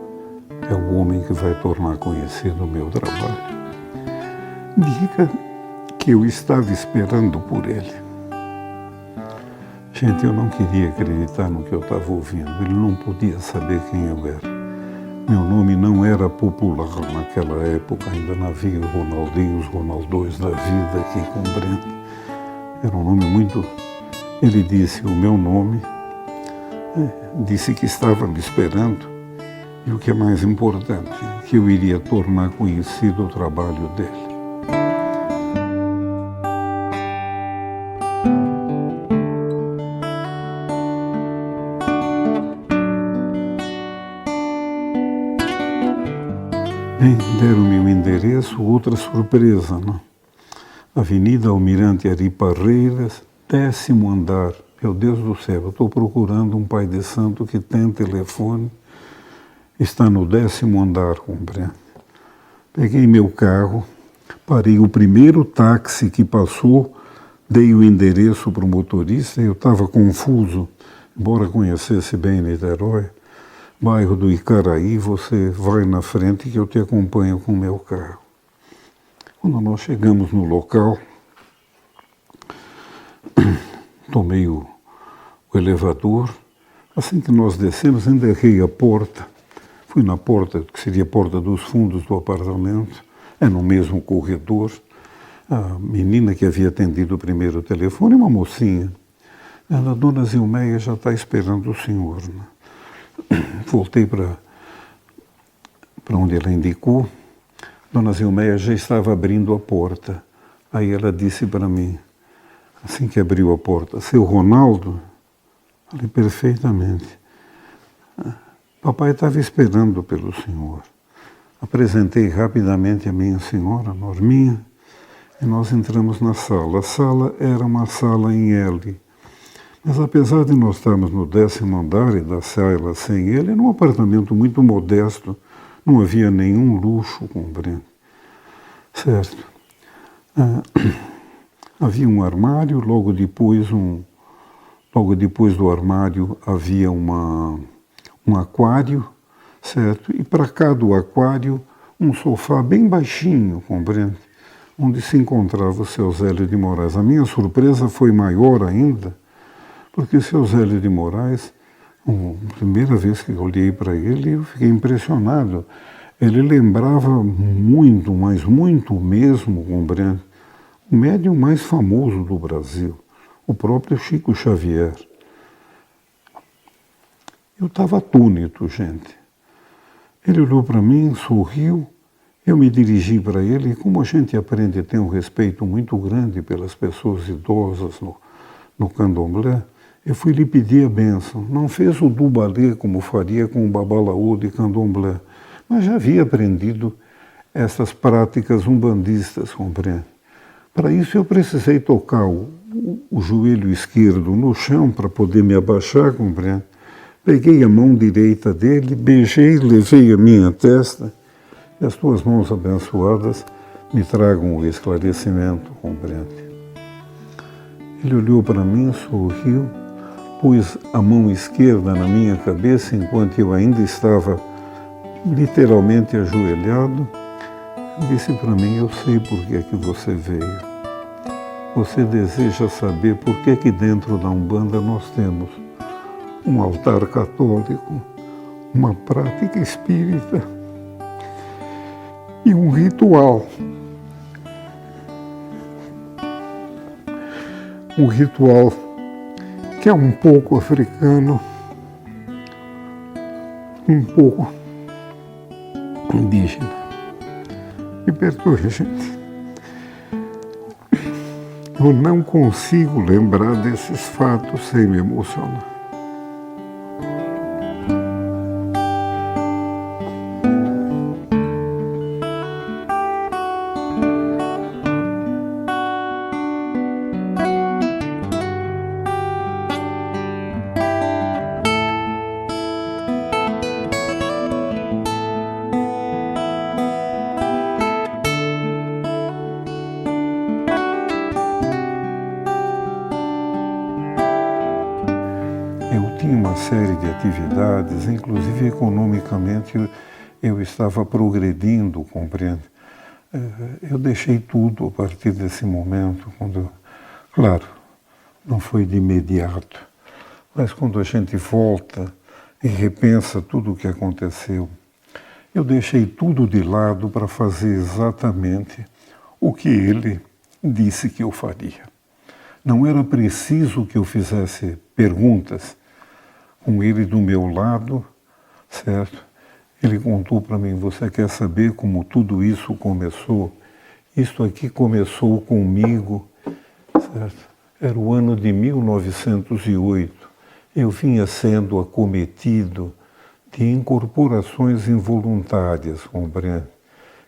É o homem que vai tornar conhecido o meu trabalho. Diga que eu estava esperando por ele. Gente, eu não queria acreditar no que eu estava ouvindo. Ele não podia saber quem eu era. Meu nome não era popular naquela época. Ainda não havia os Ronaldinhos, os Ronaldões da vida que compreende. Era um nome muito... Ele disse o meu nome, disse que estava me esperando. E o que é mais importante, que eu iria tornar conhecido o trabalho dele. Bem, deram-me o endereço, outra surpresa, não? Avenida Almirante Ari Parreiras, 10º andar. Meu Deus do céu, eu estou procurando um pai de santo que tem telefone, está no 10º andar, compreende? Peguei meu carro, parei o primeiro táxi que passou, dei o endereço para o motorista, eu estava confuso, embora conhecesse bem Niterói. Bairro do Icaraí, você vai na frente que eu te acompanho com o meu carro. Quando nós chegamos no local, tomei o elevador. Assim que nós descemos, ainda errei a porta. Fui na porta, que seria a porta dos fundos do apartamento, é no mesmo corredor. A menina que havia atendido o primeiro telefone, uma mocinha. Ela, dona Zilmeia, já está esperando o senhor, né? Voltei para onde ela indicou. Dona Zilmeia já estava abrindo a porta. Aí ela disse para mim, assim que abriu a porta, seu Ronaldo? Falei, perfeitamente. Papai estava esperando pelo senhor. Apresentei rapidamente a minha senhora, Norminha, e nós entramos na sala. A sala era uma sala em L. Mas apesar de nós estarmos no 10º andar e da sala sem ele, era um apartamento muito modesto, não havia nenhum luxo, compreende? Certo. Havia um armário, logo depois do armário havia um aquário, certo? E para cá do aquário, um sofá bem baixinho, compreende? Onde se encontrava o seu Zélio de Moraes. A minha surpresa foi maior ainda, porque o seu Zélio de Moraes, a primeira vez que eu olhei para ele, eu fiquei impressionado. Ele lembrava muito, mas muito mesmo, compreende? O médium mais famoso do Brasil, o próprio Chico Xavier. Eu estava atônito, gente. Ele olhou para mim, sorriu, eu me dirigi para ele, e como a gente aprende a ter um respeito muito grande pelas pessoas idosas no candomblé, eu fui lhe pedir a bênção. Não fez o dubalê como faria com o babalaú de candomblé, mas já havia aprendido essas práticas umbandistas, compreende? Para isso eu precisei tocar o joelho esquerdo no chão para poder me abaixar, compreende? Peguei a mão direita dele, beijei, levei a minha testa, e as tuas mãos abençoadas me tragam o esclarecimento, compreende? Ele olhou para mim, sorriu, pôs a mão esquerda na minha cabeça enquanto eu ainda estava literalmente ajoelhado. Disse para mim: eu sei por que é que você veio. Você deseja saber por que é que dentro da Umbanda nós temos um altar católico, uma prática espírita e um ritual. Um ritual que é um pouco africano, um pouco indígena. Me perdoe, gente. Eu não consigo lembrar desses fatos sem me emocionar. Eu tinha uma série de atividades, inclusive economicamente eu estava progredindo, compreende? Eu deixei tudo a partir desse momento, claro, não foi de imediato, mas quando a gente volta e repensa tudo o que aconteceu, eu deixei tudo de lado para fazer exatamente o que ele disse que eu faria. Não era preciso que eu fizesse perguntas. Com ele do meu lado, certo? Ele contou para mim: você quer saber como tudo isso começou? Isto aqui começou comigo, certo? Era o ano de 1908. Eu vinha sendo acometido de incorporações involuntárias, compreende?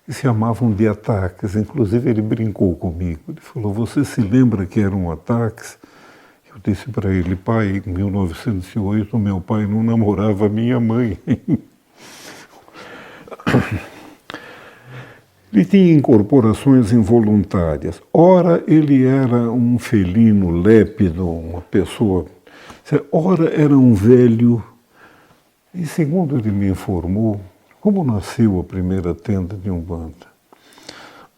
Que se chamavam de ataques. Inclusive ele brincou comigo. Ele falou: você se lembra que eram ataques? Eu disse para ele: pai, em 1908 meu pai não namorava minha mãe. Ele tinha incorporações involuntárias. Ora ele era um felino lépido, uma pessoa. Ora era um velho. E segundo ele me informou, como nasceu a primeira tenda de Umbanda?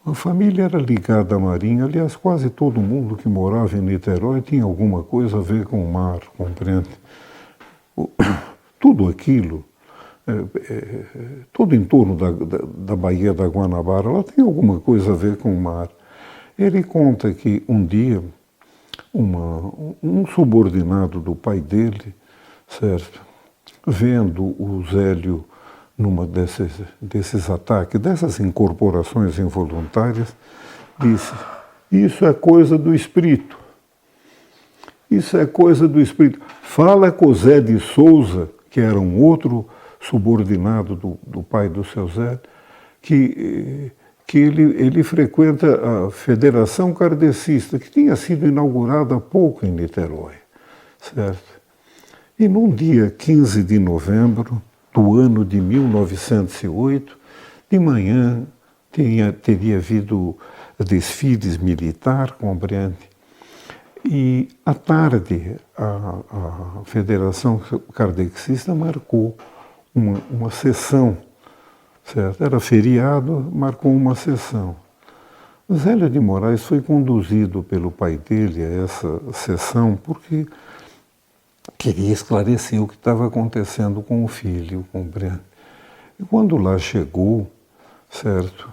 A família era ligada à Marinha, aliás, quase todo mundo que morava em Niterói tinha alguma coisa a ver com o mar, compreende? Tudo aquilo, todo em torno da Baía da Guanabara, ela tem alguma coisa a ver com o mar. Ele conta que um dia, um subordinado do pai dele, certo, vendo o Zélio numa desses ataques, dessas incorporações involuntárias, disse: isso é coisa do espírito. Isso é coisa do espírito. Fala com o Zé de Souza, que era um outro subordinado do pai do seu Zé, que ele frequenta a Federação Kardecista, que tinha sido inaugurada há pouco em Niterói, certo? E num dia 15 de novembro do ano de 1908, de manhã teria havido desfiles militar, compreende? E à tarde a Federação Kardecista marcou uma sessão, certo? Era feriado, marcou uma sessão. Zélio de Moraes foi conduzido pelo pai dele a essa sessão porque queria esclarecer o que estava acontecendo com o filho, compreende? E quando lá chegou, certo,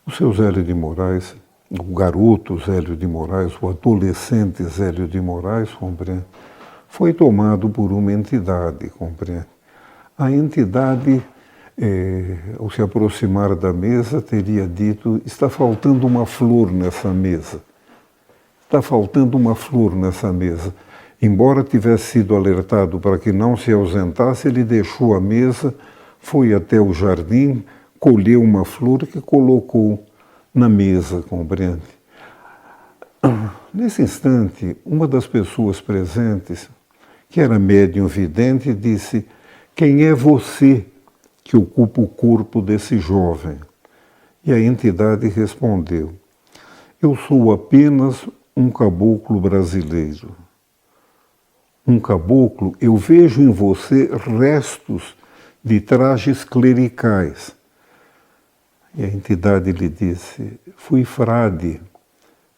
o seu Zélio de Moraes, o garoto Zélio de Moraes, o adolescente Zélio de Moraes, compreende, foi tomado por uma entidade, compreende? A entidade, ao se aproximar da mesa, teria dito: está faltando uma flor nessa mesa. Está faltando uma flor nessa mesa. Embora tivesse sido alertado para que não se ausentasse, ele deixou a mesa, foi até o jardim, colheu uma flor que colocou na mesa, compreende? Nesse instante, uma das pessoas presentes, que era médium vidente, disse: quem é você que ocupa o corpo desse jovem? E a entidade respondeu: eu sou apenas um caboclo brasileiro. Um caboclo, eu vejo em você restos de trajes clericais. E a entidade lhe disse: fui frade,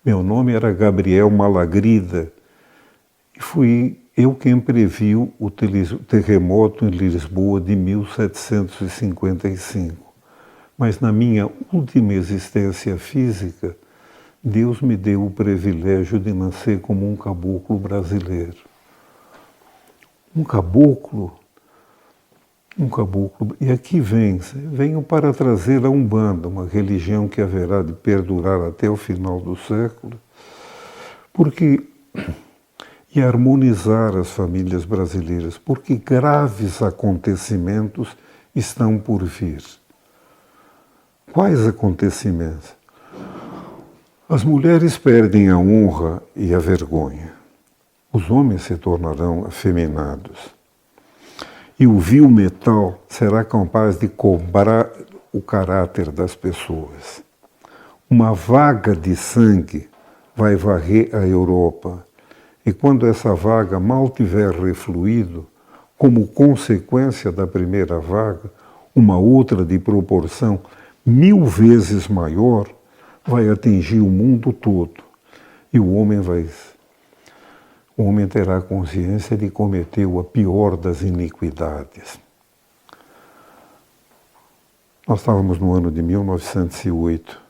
meu nome era Gabriel Malagrida, e fui eu quem previu o terremoto em Lisboa de 1755. Mas na minha última existência física, Deus me deu o privilégio de nascer como um caboclo brasileiro. Um caboclo, e aqui venho para trazer a Umbanda, uma religião que haverá de perdurar até o final do século, e harmonizar as famílias brasileiras, porque graves acontecimentos estão por vir. Quais acontecimentos? As mulheres perdem a honra e a vergonha. Os homens se tornarão afeminados. E o vil metal será capaz de cobrar o caráter das pessoas. Uma vaga de sangue vai varrer a Europa. E quando essa vaga mal tiver refluído, como consequência da primeira vaga, uma outra de proporção 1000 vezes maior vai atingir o mundo todo. E o homem terá consciência de que cometeu a pior das iniquidades. Nós estávamos no ano de 1908.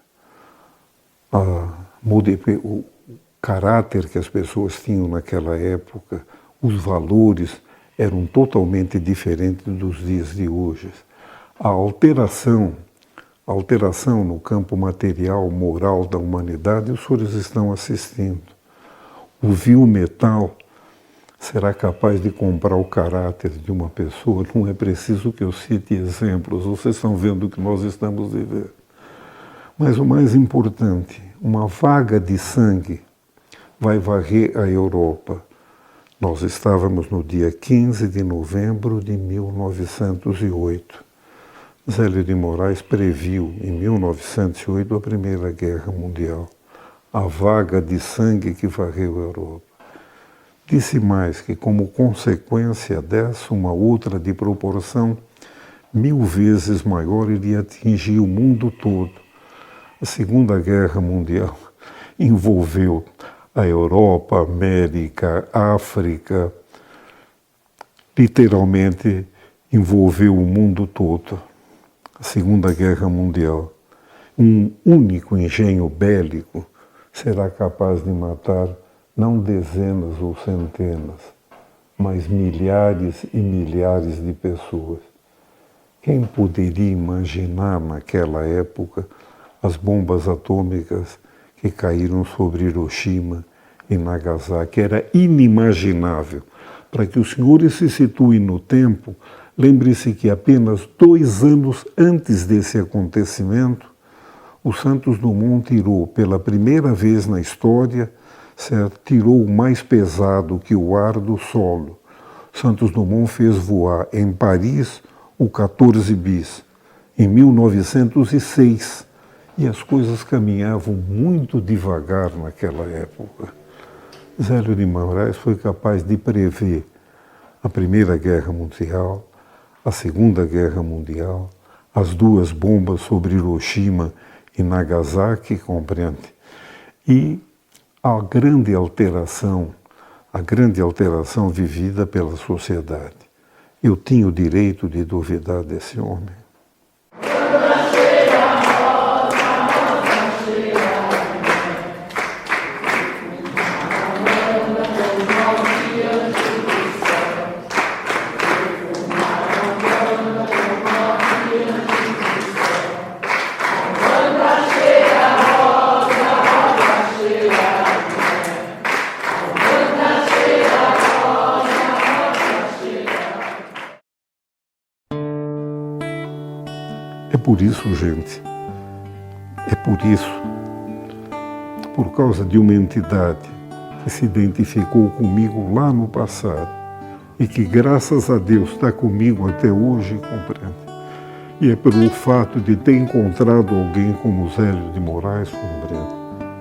O caráter que as pessoas tinham naquela época, os valores eram totalmente diferentes dos dias de hoje. A alteração no campo material, moral da humanidade, os senhores estão assistindo. O vil metal será capaz de comprar o caráter de uma pessoa. Não é preciso que eu cite exemplos, vocês estão vendo o que nós estamos vivendo. Mas o mais importante, uma vaga de sangue vai varrer a Europa. Nós estávamos no dia 15 de novembro de 1908. Zélio de Moraes previu, em 1908, a Primeira Guerra Mundial. A vaga de sangue que varreu a Europa. Disse mais que, como consequência dessa, uma outra de proporção 1000 vezes maior iria atingir o mundo todo. A Segunda Guerra Mundial envolveu a Europa, a América, a África, literalmente envolveu o mundo todo. A Segunda Guerra Mundial. Um único engenho bélico será capaz de matar não dezenas ou centenas, mas milhares e milhares de pessoas. Quem poderia imaginar naquela época as bombas atômicas que caíram sobre Hiroshima e Nagasaki? Era inimaginável. Para que os senhores se situem no tempo, lembre-se que apenas 2 anos antes desse acontecimento, o Santos Dumont tirou, pela primeira vez na história, certo? Tirou o mais pesado que o ar do solo. Santos Dumont fez voar em Paris o 14 bis, em 1906, e as coisas caminhavam muito devagar naquela época. Zélio de Moraes foi capaz de prever a Primeira Guerra Mundial, a Segunda Guerra Mundial, as 2 bombas sobre Hiroshima e Nagasaki, compreende? E a grande alteração vivida pela sociedade. Eu tinha o direito de duvidar desse homem. É por isso, gente, por causa de uma entidade que se identificou comigo lá no passado e que, graças a Deus, está comigo até hoje, compreende? E é pelo fato de ter encontrado alguém como Zélio de Moraes, compreende?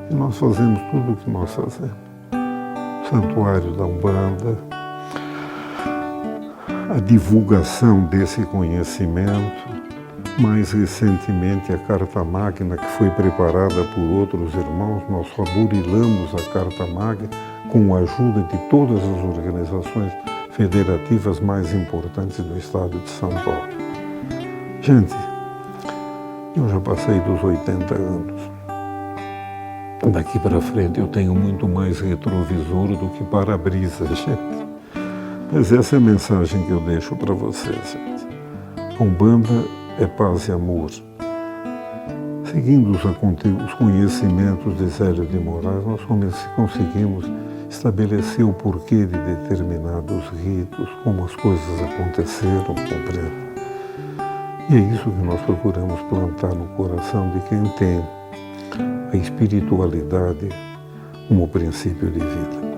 E nós fazemos tudo o que nós fazemos. O Santuário da Umbanda, a divulgação desse conhecimento, mais recentemente a Carta Magna, que foi preparada por outros irmãos. Nós faburilamos a Carta Magna com a ajuda de todas as organizações federativas mais importantes do estado de São Paulo. Gente, eu já passei dos 80 anos. Daqui para frente eu tenho muito mais retrovisor do que para-brisa, gente. Mas essa é a mensagem que eu deixo para vocês, gente. A Umbanda é paz e amor. Seguindo os conhecimentos de Zélio de Moraes, nós conseguimos estabelecer o porquê de determinados ritos, como as coisas aconteceram, compreende? E é isso que nós procuramos plantar no coração de quem tem a espiritualidade como princípio de vida.